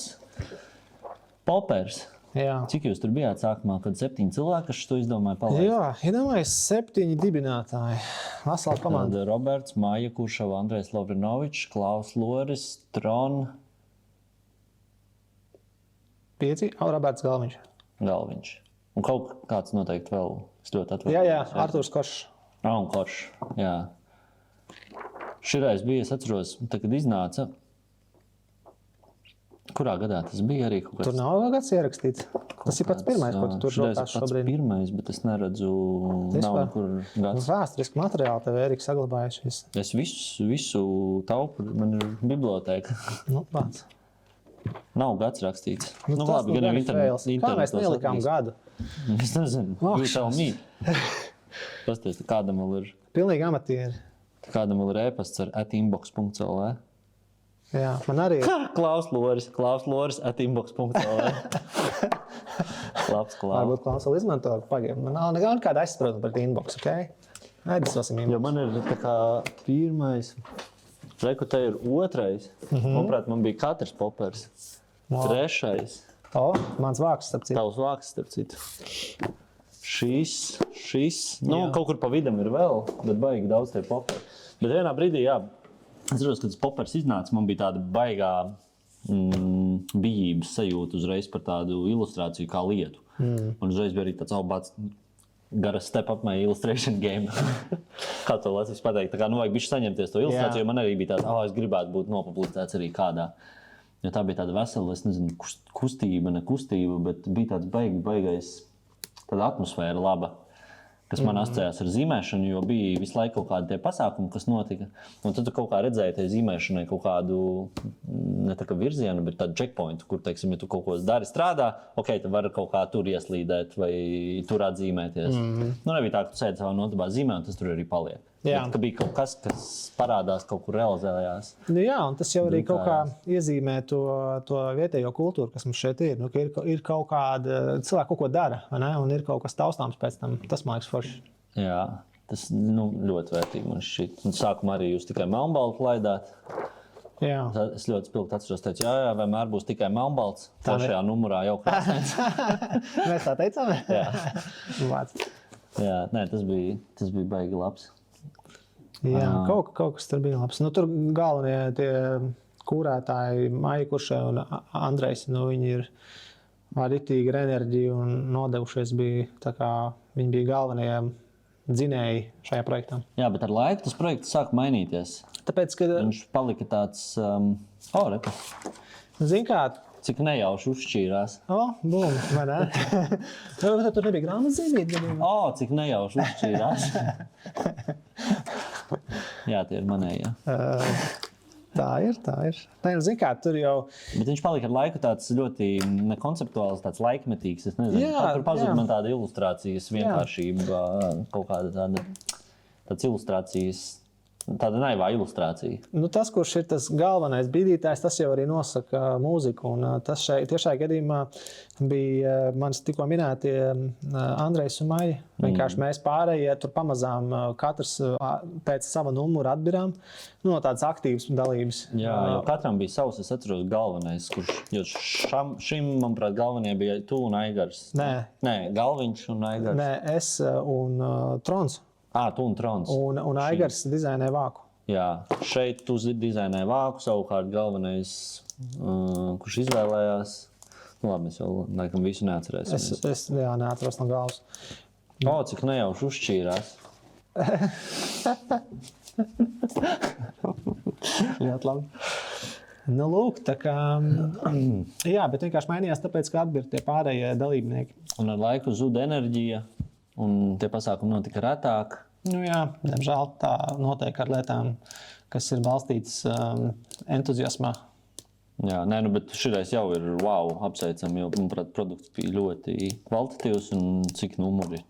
Poppers. Jā. Cik jūs tur bijāt sākumā, kad 7 cilvēki, kas to izdomāja palaist? Jā, iedomājies 7 dibinātāji. Vesela komanda. Roberts, Maija Kuršava, Andrejs Lovrinovičs, Klaus Loris, Tron. 5, Roberts Galviņš. Un kaut kāds noteikti vēl. Es ļoti atveru. Jā, Artūrs Koršs. Un Koršs, jā. Šireiz bija, es atceros, kad iznāca. Kurā gadā tas bija arī kaut kāds? Tur nav vēl gads ierakstīts. Tas ir pats pirmais, ko tu tur rokās šobrīd. Pats pirmais, bet es neredzu, nav nekur gads. Vēsturiski materiāli tev, Ērika, saglabājušies. Es visu taupu, man ir bibliotēka. Pats. Nav gads rakstīts. Labi, gan jau internetos. Kā mēs nelikām gadu? Es nezinu, jūs tavu mīt. Pasties, kādam vēl ir... Pilnīgi amatieri. Kādam vēl ir e-pasts ar @inbox.lv. Jā, man arī ir. Klaus Loris @inbox.lv. Labs, Klaus. Varbūt Klaus vēl izmanto pagaidām. Man nav nekāda aizsprotuma par inbox, ok? Aizdesosim inbox. Jo man ir tā kā pirmais... Reku, te ir 2. Manuprāt, man bija katrs Poppers. 3. Mans vāks, starp citu. Tavs vāks, starp citu. Šis. Kaut kur pa vidam ir vēl, bet baigi daudz tie Popperi. Bet vienā brīdī, jā, es redzu, kad tas Poppers iznāca, man bija tāda baigā bijības sajūtu uzreiz par tādu ilustrāciju kā lietu. Un uzreiz bija arī tāds bāc gara step up my illustration game. Kā to Latvijas pateikt? Tā kā, vajag bišķi saņemties to ilustrāciju, jo man arī bija tāds, es gribētu būt nopublicēts arī kādā. Jo tā bija tāda vesela, es nezinu, kustība, ne kustība, bet bija tāds baigais, tāda atmosfēra laba, kas man asociējās ar zīmēšanu, jo bija visu laiku kaut kādi tie pasākumi, kas notika. Un tad tu kaut kā redzēji tai zīmēšanai kaut kādu, ne tā kā virzienu, bet tādu checkpointu, kur, teiksim, ja tu kaut ko dari, strādā, tu vari kaut kā tur ieslīdēt vai tur atzīmēties. Nebija tā, ka tu sēdi savā notībā zīmē, un tas tur arī paliek. Bet, ka bija kaut kas parādās, kaut kur realizējās. Jā, un tas jau arī kaut kā iezīmē to vietējo kultūru, kas mums šeit ir. Ka ir kaut kāda, cilvēki kaut ko dara, vai ne? Un ir kaut kas taustāms pēc tam. Tas man liekas forši. Jā, tas ļoti vērtīgi man šķiet. Un sākumā arī jūs tikai melnbaltu laidāt. Jā. Es ļoti spilgti atceros, teicu, jā, vienmēr būs tikai melnbalts. Trešajā numurā jau krāsnēs. Mēs tā teicām? Jā. Jā, nē, tas bija baigi labs. Jā, kaut kas tur bija labs. Tur galvenie tie kūrētāji, Maija Kurše un Andrejs, viņi ir ar ritīgu enerģiju un nodevušies. Tā kā viņi bija galvenie dzinēji šajā projektā. Jā, bet ar laiku tas projekts sāk mainīties. Tāpēc, ka viņš palika tāds, zini kā, cik nejauši uzšķīrās. Bum, vai ne? Tur nebija grāmatzīmīt. Cik nejauši uzšķīrās. Jā, tie ir manējie. Tā ir. Nē, zini kā, tur jau... Bet viņš palika ar laiku tāds ļoti nekonceptuāls, tāds laikmetīgs. Es nezinu, tur pazuda man tāda ilustrācijas vienkāršība, kaut kāda tāds ilustrācijas, tāda naivā ilustrācija. Tas, kurš ir tas galvenais bīdītājs, tas jau arī nosaka mūziku. Un tas tiešā gadījumā bija manis tikko minētie Andrejs un Maija. Vienkārši mēs pārējie tur pamazām katrs pēc sava numura atbirām no tādas aktīvas dalības. Jā, jo katram bija savs, es atceros galvenais, kurš, jo šim, manuprāt, galvenie bija tu un Aigars. Nē, Galviņš un Aigars. Nē, es un Trons. Tu un Trons. Un Aigars dizainē vāku. Jā, šeit tu dizainē vāku, savukārt galvenais, kurš izvēlējās. Labi, mēs jau laikam visu neatcerēsim. Es neatceros no galvas. Cik nejauši uzšķīrās. Ļoti labi. Lūk, tā kā... Jā, bet vienkārši mainījās tāpēc, ka atbir tie pārējie dalībnieki. Un ar laiku zuda enerģija. Un tie pasākumi notika retāk. Jā, diemžēl tā notiek ar lietām, kas ir balstītas entuziasmā. Jā, bet šitais jau ir apsveicam, jo, manuprāt, produkts bija ļoti kvalitatīvs un cik numuri,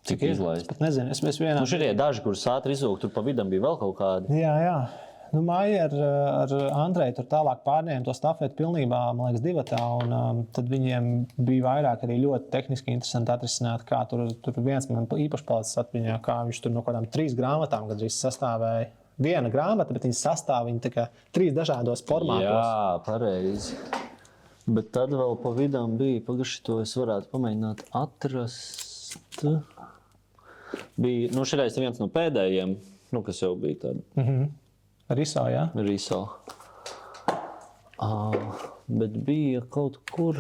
cik izlaists. Es pat nezinu, es vienā... Šitie daži, kurus ātri izvilkt, tur pa vidam bija vēl kaut kādi. Jā. Maija ar Andreju tur tālāk pārņēma to stafeti pilnībā, man liekas, divatā, un tad viņiem bija vairāk arī ļoti tehniski interesanti atrisināt, kā tur viens man īpaši palicis atmiņā, kā viņš tur no kādām 3 grāmatām gandrīz sastāvēja. Viena grāmata, bet viņas sastāv viņa tā kā 3 dažādos formātos. Jā, pareizi. Bet tad vēl pa vidam bija, pagaši to es varētu pamēģināt atrast. Bija, šitais ir viens no pēdējiem, kas jau bija tāda. Riso, jā? Riso. Bet bija kaut kur...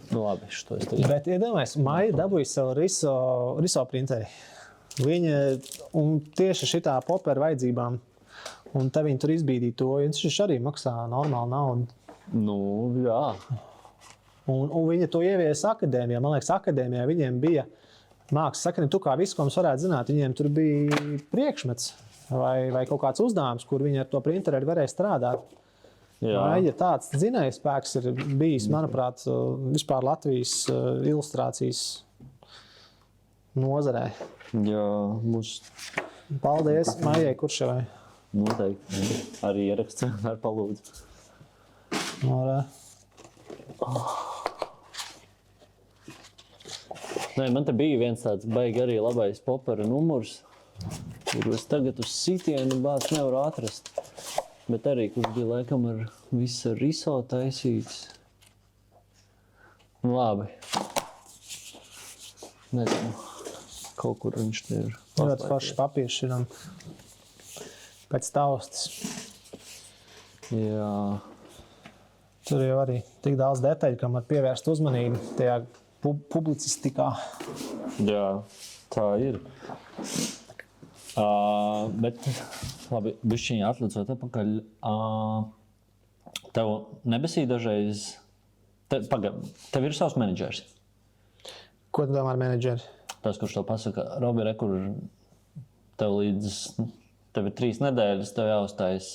labi, šo es tagad... Bet iedomājies, Maija dabūja savu riso printeri. Viņa, un tieši šitā popera vajadzībām, un te viņi tur izbīdīja to, jo viņš arī maksā normālu naudu. Jā. Un viņa to ieviesa akadēmijā. Man liekas, akadēmijā viņiem bija mākslas akadēmija. Tu kā visu, ko mums varētu zināt, viņiem tur bija priekšmets vai kaut kāds uzdevums, kur viņi ar to printeri varēja strādāt. Ja tāds dzinējspēks ir bijis, manuprāt, vispār Latvijas ilustrācijas nozarē. Jā, mums... Paldies Maijai Kurševai. Noteikti. Arī ieraksts ar palūdzu. Man te bija viens tāds baigi arī labais popera numurs, kuru es tagad uz sitienu bāc nevaru atrast. Bet arī, kurš bija laikam ar visu riso taisīts. Labi. Nezinu. Kaut kur viņš te ir. Ļoti foršs papīrs ir pēc taustas. Jā. Tur jau arī tik daudz detaļu, kam var pievērst uzmanību tajā publicistikā. Jā, tā ir. Bet, labi, bišķiņi atlicot atpakaļ. Tev nebesīja dažreiz... Tev ir savs menedžers? Ko tu domā ar menedžeri? Tas, kurš tev pasaka, Robi, kur tev tev ir 3 nedēļas, tev jāuztais,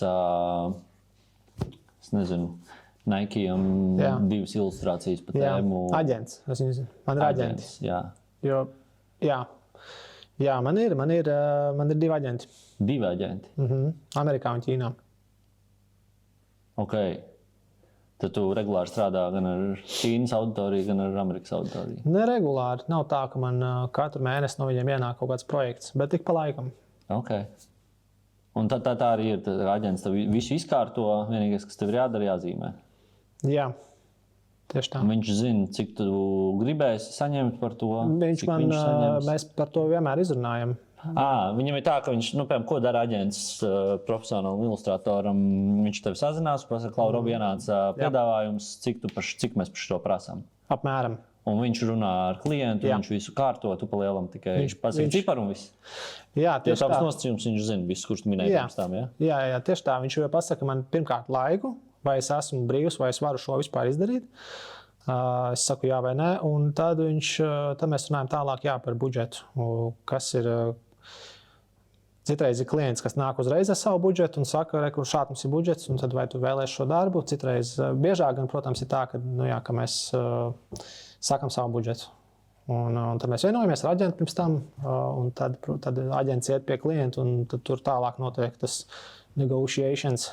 es nezinu, Nike'am 2 ilustrācijas pa tēmu. Jā, aģents. Man ir aģents. Jā. Jo, jā, man ir 2 aģenti. 2 aģenti? Amerikā un Ķīnā. Ok. Tad tu regulāri strādā gan ar Ķīnas auditoriju, gan ar Amerikas auditoriju? Neregulāri. Nav tā, ka man katru mēnesi no viņiem ienāk kaut kāds projekts, bet tik pa laikam. Ok. Un tā arī ir. Aģents tev visu izkārto, vienīgais, kas tev ir jādara, jāzīmē. Jā, tieši tā. Viņš zina, cik tu gribēsi saņemt par to. Mēs par to vienmēr izrunājam. Viņam ir tā, ka viņš, piemēram, ko dara aģents profesionālam ilustratoram, viņš tev sazinās, pasaka, Klau, Robi, ienāca piedāvājums, cik mēs par šo prasām. Apmēram. Un viņš runā ar klientu, viņš visu kārto, tu pa lielam tikai pasaka ciparu un viss. Jā, tieši tā. Jo tavs nosacījums viņš zina visu, kurš tu minēji pirms tām, ja? Jā, tieši tā. Viņš jau pasaka man pirmkārt laiku, vai es esmu brīvs, vai es varu šo vispār izdarīt. Es saku jā vai nē, un tad mēs runājam tālāk par budžetu, kas ir... Citreiz ir klients, kas nāk uzreiz ar savu budžetu un saka, ka šāds mums ir budžets, un tad vai tu vēlēsi šo darbu. Citreiz biežāk, gan, protams, ir tā, ka mēs sakam savu budžetu. Un tad mēs vienojamies ar aģentu pirms tam, un tad aģents iet pie klienta, un tad tur tālāk notiek tas negotiations.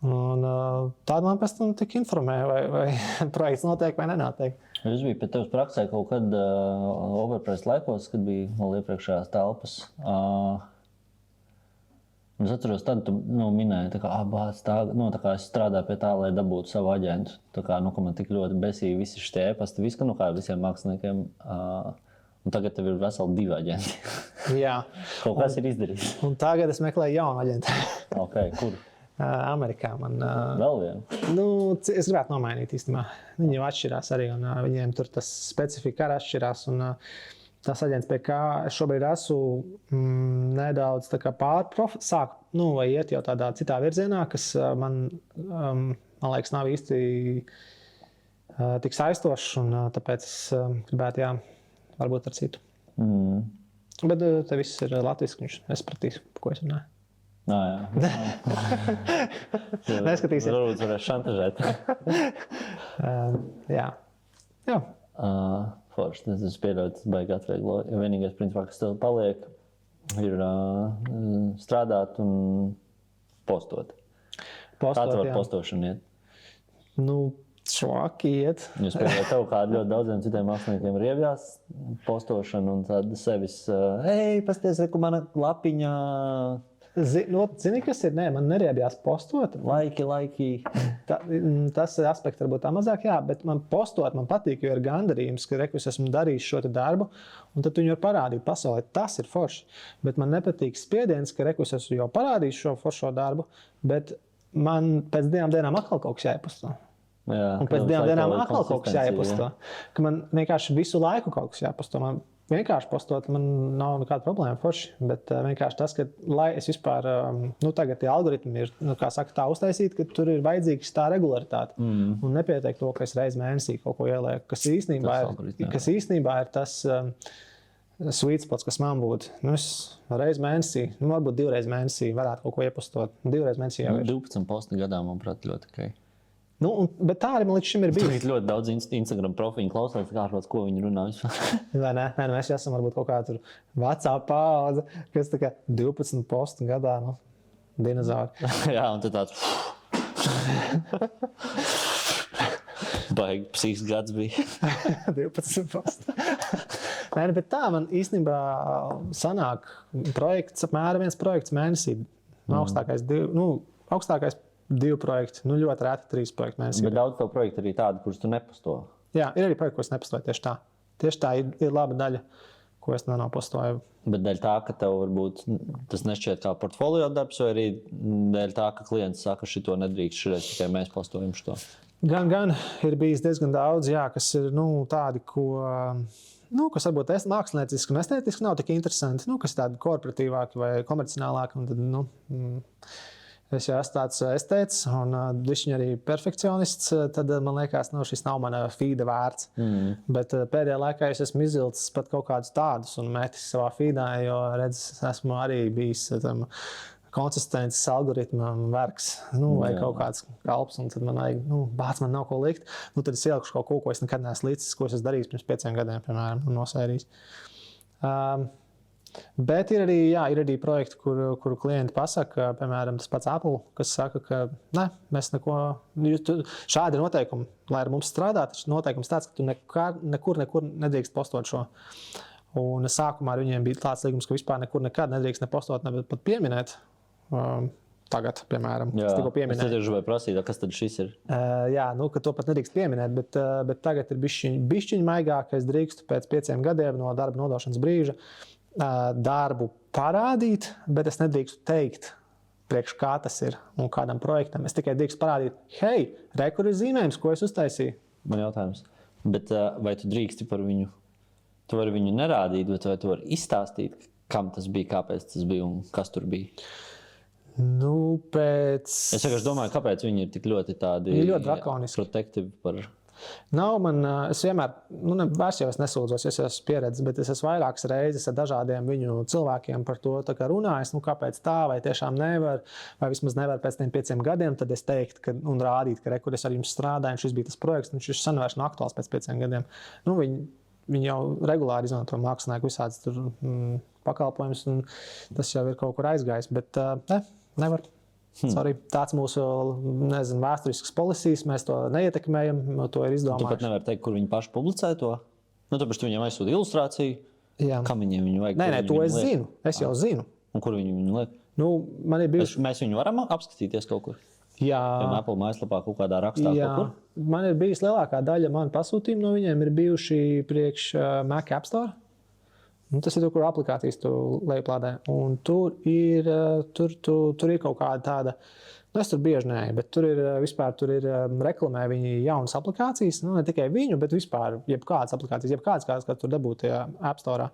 Un tāda man pēc tam tik informē, vai projekts notiek vai nenotiek. Es biju pie tevis praksē kaut kad overpriced laikos, kad bija vēl iepriekšējās telpas. Es atceros, tad tu minēji, tā kā es strādāju pie tā, lai dabūtu savu aģentu. Tā kā, ka man tik ļoti besīja visi šitie e-pasti, kā visiem māksliniekiem. Un tagad tev ir veseli 2 aģenti. Jā. Kaut kas ir izdarīts. Un tagad es meklēju jaunu aģentu. Ok, kur? Amerikā man... Vēl vienu? Es gribētu nomainīt īstenībā. Viņi jau atšķirās arī, un viņiem tur tas specifika arī atšķirās. Un tas aģents, pie kā es šobrīd esmu nedaudz tā kā sāk, vai iet jau tādā citā virzienā, kas man liekas nav īsti tik saistošs, un tāpēc es gribētu, varbūt ar citu. Bet te viss ir latviski, es pratīšu, ko es runāju. Jā. Neskatīsies. Varbūt varēs šantažēt. Jā. Forši, es pieļauju, tas baigi atvieglo. Jo vienīgais, principā, kas tev paliek, ir strādāt un postot. Kā tev ar postošanu iet? Švaki iet. Jūs pieļaujat tev, kā ļoti daudziem citiem māksliniekiem riebjās postošanu un tāda sevis, pasties, reku mana lapiņā. Zini, kas ir? Nē, man neriebjās postot. Laiki. Tas aspekts varbūt tā mazāk, bet man postot, man patīk, jo ir gandarījums, ka es esmu darījis šo darbu, un tad tu viņu var parādīt pasaulē. Tas ir forši. Bet man nepatīk spiediens, ka es esmu jau parādījis šo foršo darbu, bet man pēc 2 dienām atkal kaut kas jāieposto. Un pēc 2 dienām atkal kaut kas jāieposto. Ka man vienkārši visu laiku kaut kas jāieposto. Man vienkārši postot, man nav nekāda problēma forši, bet vienkārši tas, ka, lai es vispār, tagad tie algoritmi ir, kā saka, tā uztaisīt, ka tur ir vajadzīgs tā regularitāte. Un nepietiek to, ka es reiz mēnesī kaut ko ielieku, kas īstenībā ir tas sweet spots, kas man būtu. Es reiz mēnesī, varbūt 2 reizes mēnesī varētu kaut ko iepostot. 2 reizes mēnesī jau ir. 12 posti gadā, manuprāt, ļoti ok. Bet tā arī man līdz šim ir bijis. Tur ir ļoti daudz Instagram profiļu klausās, kārtos, ko viņi runā. Vai ne? Mēs esam varbūt kaut kā tur vecā paudze, kas tā kā 12 postu gadā, dinozauri. Jā, un tad tāds... Baigi psīks gads bija. 12 postu. Bet tā man īstenībā sanāk projekts, apmēram 1 projekts mēnesī. Augstākais 2 projekti, ļoti rēti 3 projekti mēnesī. Bet daudz to projektu arī tādu, kurus tu neposto. Jā, ir arī projekti, kurus nepostoju tieši tā. Tieši tā ir laba daļa, ko es nenopostoju. Bet dēļ tā, ka tev varbūt tas nešķiet kā portfolio darbs, vai arī dēļ tā, ka klients saka, ka šito nedrīkst, šoreiz tikai mēs postojam šo? Gan ir bijis diezgan daudz, jā, kas ir tādi, kas varbūt mākslinieciski un estētiski nav tik interesanti, kas ir tādi korporatīvāki vai komercionālāki. Un tad, es jau esmu tāds estēts un viņš arī perfekcionists, tad man liekas, šis nav mana feeda vērts. Bet pēdējā laikā es esmu izvilcis pat kaut kādus tādus un metis savā feedā, jo esmu arī bijis konsistences algoritmam vergs, vai kaut kāds kalps, un tad man vajag, man nav ko likt. Tad es ielikšu kaut ko es nekad neesmu licis, ko es darīju pirms 5 gadiem, piemēram, no sērijas. Bet ir arī projekti, kuru klienti pasaka, piemēram, tas pats Apple, kas saka, ka ne, mēs neko, šādi noteikumi, lai ar mums strādā, taču noteikums tāds, ka tu nekur nedrīkst postot šo. Un sākumā ar viņiem bija tāds līgums, ka vispār nekad nedrīkst nepostot, ne pat pieminēt. Tagad, piemēram, es tikko pieminēju. Es tieši vai prasīju, kas tad šis ir? Ka to pat nedrīkst pieminēt, bet tagad ir bišķiņ maigāk, ka es drīkstu pēc 5 gadiem no darba nodošanas brīža darbu parādīt, bet es nedrīkstu teikt, priekš kā tas ir un kādam projektam. Es tikai drīkstu parādīt, hei, kur ir zīmējums, ko es uztaisīju. Man jautājums, bet vai tu drīksti par viņu? Tu vari viņu nerādīt, bet vai tu vari izstāstīt, kam tas bija, kāpēc tas bija un kas tur bija? Es vienkārši domāju, kāpēc viņi ir tik ļoti tādi protektīvi par... Es vienmēr, vairs jau es nesūdzos, es esmu pieredzis, bet es esmu vairākas reizes ar dažādiem viņu cilvēkiem par to runājis, kāpēc tā, vai tiešām nevar, vai vismaz nevar pēc tiem 5 gadiem, tad es teiktu un rādīt, ka kur es ar jums strādāju, un šis bija tas projekts, un šis sen vairs nav aktuāls pēc 5 gadiem. Viņi jau regulāri izmanto mākslinieku visādas pakalpojumus, un tas jau ir kaut kur aizgājis, bet nevar. Sorry. Tāds mūsu, vēsturisks policijas, mēs to neietekmējam, to ir izdomājuši. Tu pat nevar teikt, kur viņi paši publicē to? Tāpēc tu viņiem aizsūti ilustrāciju? Jā. Kam viņiem viņu vajag? Nē, to es zinu. Es jau zinu. Un kur viņu liek? Man ir bijuši... Mēs viņu varam apskatīties kaut kur? Jā. Piemēram, Apple mājaslapā kaut kādā rakstā kaut kur? Man ir bijis lielākā daļa manu pasūtījumu no viņiem ir bijuši priekš Mac App Store. Tas ir tur, kur aplikācijas tu lejuplādē. Un tur ir kaut kāda tāda, es tur bieži neeju, bet tur ir reklamē viņi jaunas aplikācijas, ne tikai viņu, bet vispār jebkādas aplikācijas, kādas tur dabūt tajā App Store.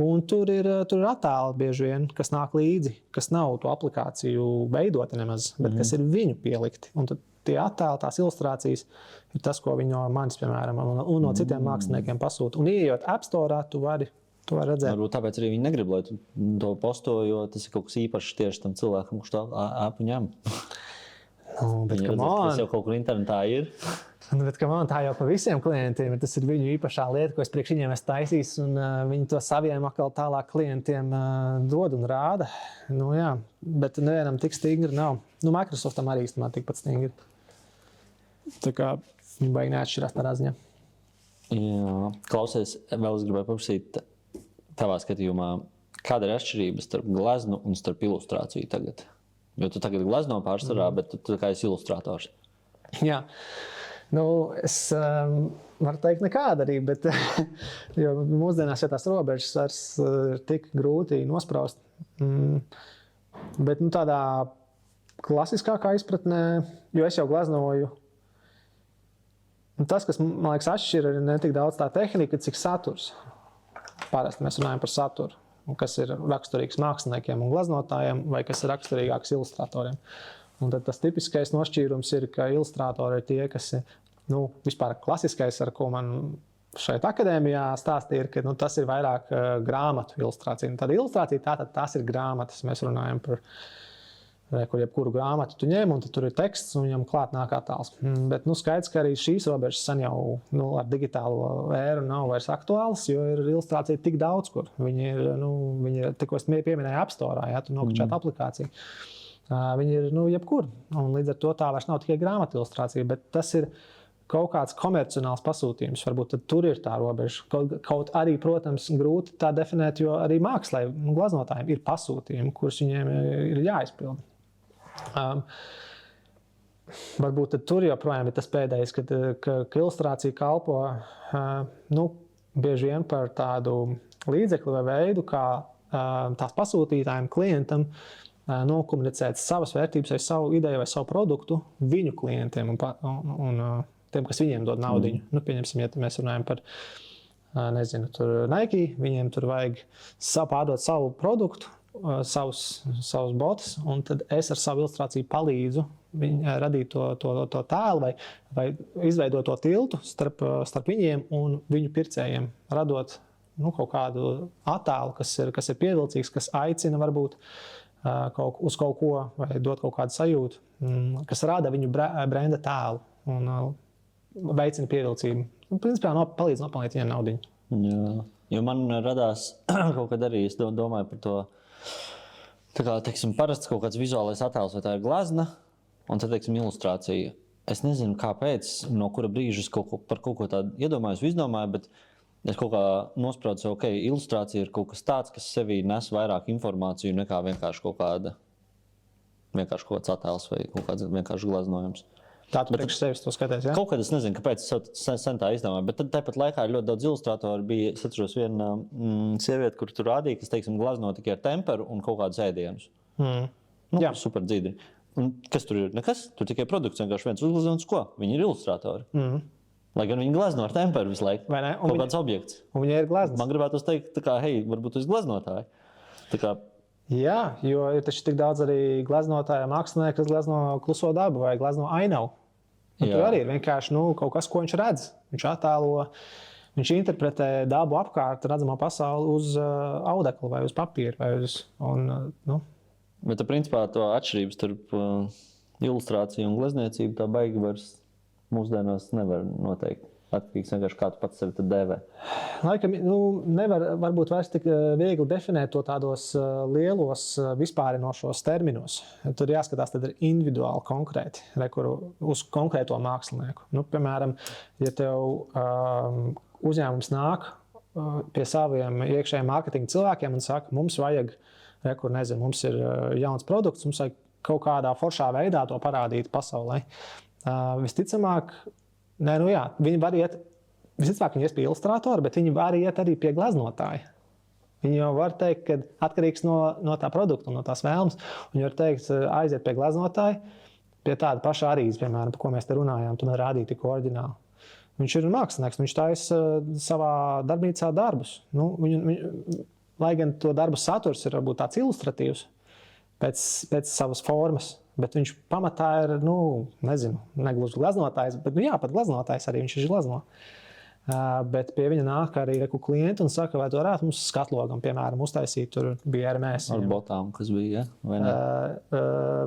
Un tur ir attēli bieži vien, kas nāk līdzi, kas nav to aplikāciju veidoti nemaz, bet kas ir viņu pielikti. Un tad tie attēli, tās ilustrācijas ir tas, ko viņi no manis, piemēram, un no citiem māksliniekiem pasūta. Un ieejot App Store, tu vari redzēt. Varbūt tāpēc arī viņi negrib, lai tu to posto, jo tas ir kaut kas īpašs tieši tam cilvēkam, kurš tā āpu ņem. Bet tas jau kaut kur internetā ir. Bet tā jau pa visiem klientiem, tas ir viņu īpašā lieta, ko es priekš viņiem esmu taisījis, un viņi to saviem atkal tālāk klientiem dod un rāda. Jā, bet nevienam tik stingri nav. Microsoftam arī īstenībā tikpat stingri. Tā kā viņi baigi neatšķirās tādā ziņā. Jā, klausies, vēl es gribēju paprasīt tavā skatījumā, kāda ir atšķirība starp gleznu un starp ilustrāciju tagad? Jo tu tagad glezno pārsvarā, bet tu kā esi ilustrators. Jā. Es varu teikt nekāda arī, bet jo mūsdienās tās robežas vairs ir tik grūti nospraust. Bet tādā klasiskākā izpratnē, jo es jau gleznoju, tas, kas man liekas atšķir, ir ne tik daudz tā tehnika, cik saturs. Parasti mēs runājam par saturu, kas ir raksturīgs māksliniekiem un gleznotājiem, vai kas ir raksturīgāks ilustratoriem. Un tad tas tipiskais nošķīrums ir, ka ilustratori ir tie, kas ir vispār klasiskais, ar ko man šeit akadēmijā stāstīja, ka tas ir vairāk grāmatu ilustrācija. Tāda ilustrācija, tātad tās ir grāmatas. Mēs runājam par kur jebkuru grāmatu tu ņem, un tad tur ir teksts, un viņam klāt nāk attēls. Bet skaidrs, ka arī šīs robežas sen jau ar digitālo ēru nav vairs aktuāls, jo ir ilustrācija tik daudz, kur. Viņi ir tikko es pieminēju App Store, tu nokačāt aplikāciju. Viņi ir jebkur, un līdz ar to tā vairs nav tikai grāmatu ilustrācija, bet tas ir kaut kāds komercionāls pasūtījums. Varbūt tad tur ir tā robeža. Kaut arī, protams, grūti tā definēt, jo arī mākslai un gleznotājiem ir pasūtījumi, kurus viņiem ir jāizpilda. Varbūt tur joprojām ir tas pēdējais, ka ilustrācija kalpo bieži vien par tādu līdzekli vai veidu, kā tās pasūtītājiem, klientam nokomunicēt savas vērtības vai savu ideju vai savu produktu viņu klientiem un tiem, kas viņiem dod naudiņu. Nu, pieņemsim, ja mēs runājam par nezinu, Nike, viņiem tur vajag pārdot savu produktu, savus botus, un tad es ar savu ilustrāciju palīdzu radīt to tēlu vai izveidot to tiltu starp viņiem un viņu pircējiem, radot kaut kādu attēlu, kas ir pievilcīgs, kas aicina varbūt uz kaut ko vai dot kaut kādu sajūtu, kas rada viņu brenda tēlu un veicina pievilcību. Principā palīdz nopelnīt viņiem naudiņu. Jā, jo man radās kaut kad arī, es domāju par to, tā kā, teiksim, parasts kaut kāds vizuālais attēls, vai tā ir glezna, un tad, teiksim, ilustrācija. Es nezinu, kāpēc, no kura brīža es par kaut ko tādu iedomājos, izdomāju, bet es kaut kā nospraudu sev, ka ilustrācija ir kaut kas tāds, kas sevī nes vairāk informāciju nekā vienkārši kaut kāds attēls vai kaut kāds vienkārši gleznojums. Tā tu priekš sevis to skaties, ja? Kaut kad es nezinu, kāpēc es sen tā izdomāju, bet tad tāpat laikā ir ļoti daudz ilustrātoru. Es atceros viena sieviete, kur tur rādīja, kas, teiksim, glezno tikai ar temperu un kaut kādus ēdienus. Jā. Super dzīdri. Un kas tur ir? Nekas. Tur tikai produkts vienkārši viens uzgleznots ko? Viņi ir ilustrātori. Lai gan viņi glezno ar temperu visu laiku. Vai ne? Kaut kāds objekts. Un viņi ir gleznas. Man gribētos teikt, tā kā, hei, varbūt tu esi gleznotāji. Tā kā... Jā, jo ir taču tik daudz arī gleznotāju mākslinieki, kas glezno kluso dabu vai glezno ainavu. Tur arī ir vienkārši kaut kas, ko viņš redz. Viņš attēlo, viņš interpretē dabu apkārt redzamo pasauli uz audekla vai uz papīra. Bet, principā, to atšķirības starp ilustrāciju un glezniecību tā baigi vairs mūsdienās nevar noteikt. Atkarīgs vienkārši kā tu pats sevi dēvē. Laikam, nevar varbūt vairs tik viegli definēt to tādos lielos vispārinošos terminos. Tur jāskatās tad individuāli konkrēti, uz konkrēto mākslinieku. Piemēram, ja tev uzņēmums nāk pie saviem iekšējiem mārketinga cilvēkiem un saka, mums vajag, mums ir jauns produkts, mums vajag kaut kādā foršā veidā to parādīt pasaulē. Visticamāk, viņi var iet, visticamāk, viņi ies pie ilustrātora, bet viņi var iet arī pie gleznotāja. Viņi jau var teikt, ka atkarīgs no tā produkta un no tās vēlmes. Viņi var teikt, aiziet pie gleznotāja, pie tāda paša Arīza, piemēram, par ko mēs te runājām, tu man rādīji tik oriģināli. Viņš ir mākslinieks, viņš taisa savā darbnīcā darbus. Lai gan to darbu saturs ir varbūt tāds ilustratīvs pēc savas formas, bet viņš pamatā ir, negluži gleznotājs, bet pat gleznotājs arī viņš ir glezno. Bet pie viņa nāk arī klienti un saka, vai tu varētu mums skatlogam, piemēram, uztaisīt, tur bija Hermès. Ar botām, kas bija, ja? Vai ne?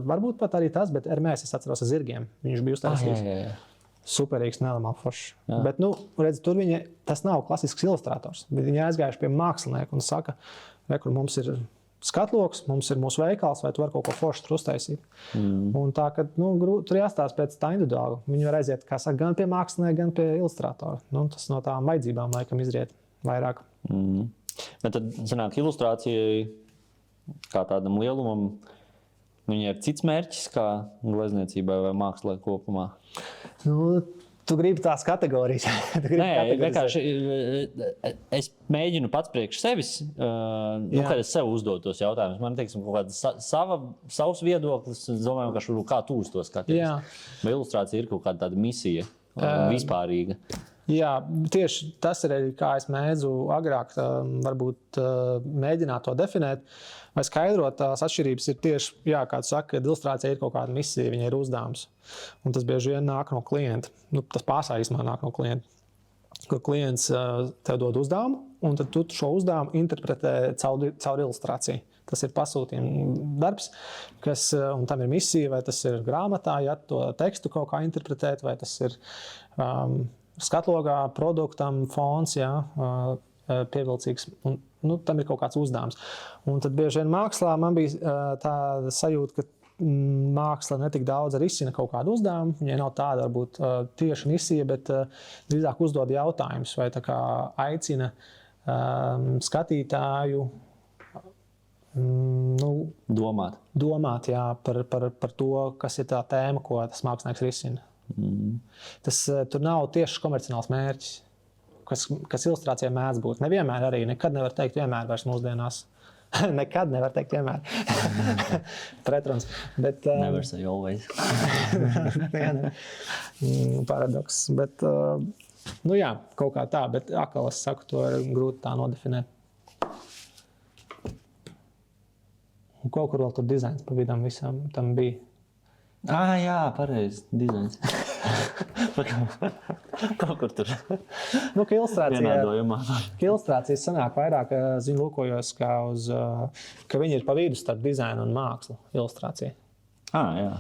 Varbūt pat arī tas, bet Hermès, es atceros ar zirgiem. Viņš bija uztaisījis. Jā. Superīgs, nelamā foršs. Bet, tur tas nav klasisks ilustrators. Viņi aizgājuši pie mākslinieka un saka, mums ir skatloks, mums ir mūsu veikals, vai tu vari kaut ko foršu tur uztaisīt. Un tā, ka tur jāstāsta pēc tā individuāli. Viņi var aiziet, kā saka, gan pie mākslinieka, gan pie ilustratora. Tas no tām vajadzībām laikam izriet vairāk. Bet tad, sanāk, ilustrācijai kā tādam lielumam, viņai ir cits mērķis kā glezniecībai vai mākslai kopumā? Tu gribi tās kategorijas. Nē, vienkārši es mēģinu pats priekš sevis, kad es sev uzdodu tos jautājumus. Man, teiksim, kaut kāda savs viedoklis, es domāju, kā tu uz to skaties. Vai ilustrācija ir kaut kāda tāda misija, vispārīga? Jā, tieši tas ir arī, kā es mēdzu agrāk varbūt mēģināt to definēt, vai skaidrot tās atšķirības ir tieši, kā tu saki, ka ilustrācija ir kaut kāda misija, viņai ir uzdevums. Un tas bieži vien nāk no klienta. Tas pārsvarā īstenībā nāk no klienta. Kur klients tev dod uzdevumu, un tad tu šo uzdevumu interpretē caur ilustrāciju. Tas ir pasūtījuma darbs, un tam ir misija, vai tas ir grāmatā, ja to tekstu kaut kā interpretēt, vai tas ir skatlogā, produktam, fons, pievilcīgs. Un, tam ir kaut kāds uzdevums. Un tad bieži vien mākslā man bija tāda sajūta, ka māksla netik daudz risina kaut kādu uzdevumu. Viņai nav tāda varbūt tieši misija, bet drīzāk uzdod jautājumus vai tā kā aicina skatītāju domāt par to, kas ir tā tēma, ko tas mākslinieks risina. Tas tur nav tieši komerciāls mērķis. kas ilustrācijā mēdz būt. Nevienmēr arī, nekad nevar teikt vienmēr vairs mūsdienās. Nekad nevar teikt vienmēr. Pretruns. Bet, Never say always. Paradoks. Bet, nu jā, kaut kā tā, bet atkal es saku, to ir grūti tā nodefinēt. Un kaut kur vēl tur dizains pa vidam visam tam bija. Jā, pareizi, dizains. Kaut kur tur. Nu, ka Vienādojumā. ilustrācijas sanāk vairāk, zinu, lūkojos, kā uz, ka viņi ir pa vidu starp dizainu un mākslu ilustrācija. Jā.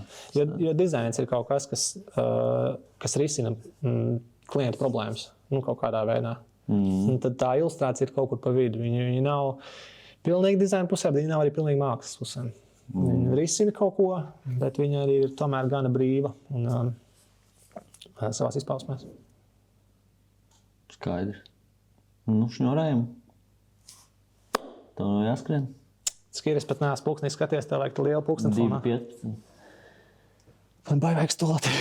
Jo dizains ir kaut kas, kas risina klientu problēmas, nu, kaut kādā veidā. Un tad tā ilustrācija ir kaut kur pa vidu. Viņi nav pilnīgi dizaina pusē, bet viņi nav arī pilnīgi mākslas pusē. Viņi risina kaut ko, bet viņi arī ir tomēr gana brīva un savās izpausmēs. Skaidrs. Nu, šņurējam. Tev nav jāskrien. Skiris pat neesmu pulksnī skaties, tev vajag lielu pulksni fonā. 2,15. Man baigi vajag stolati.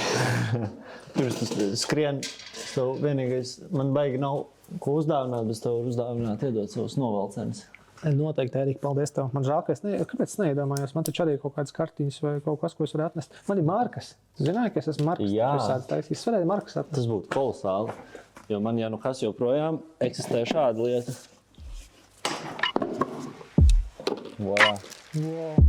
Pirms tu skrien, tev vienīgais, man baigi nav ko uzdāvināt, bet tev uzdāvināt iedot savus novalcenes. Noteikti, Ērika, paldies tev. Man žēl, ka kāpēc es neiedomājos? Man taču arī ir kaut kādas kartiņas vai kaut kas, ko es varu atnest. Man ir markas. Tu zināji, ka es esmu markas? Jā. Es varēju markas atnest. Tas būtu kolosāli, jo man, ja nu kas joprojām eksistē šāda lieta. Voilà. Wow.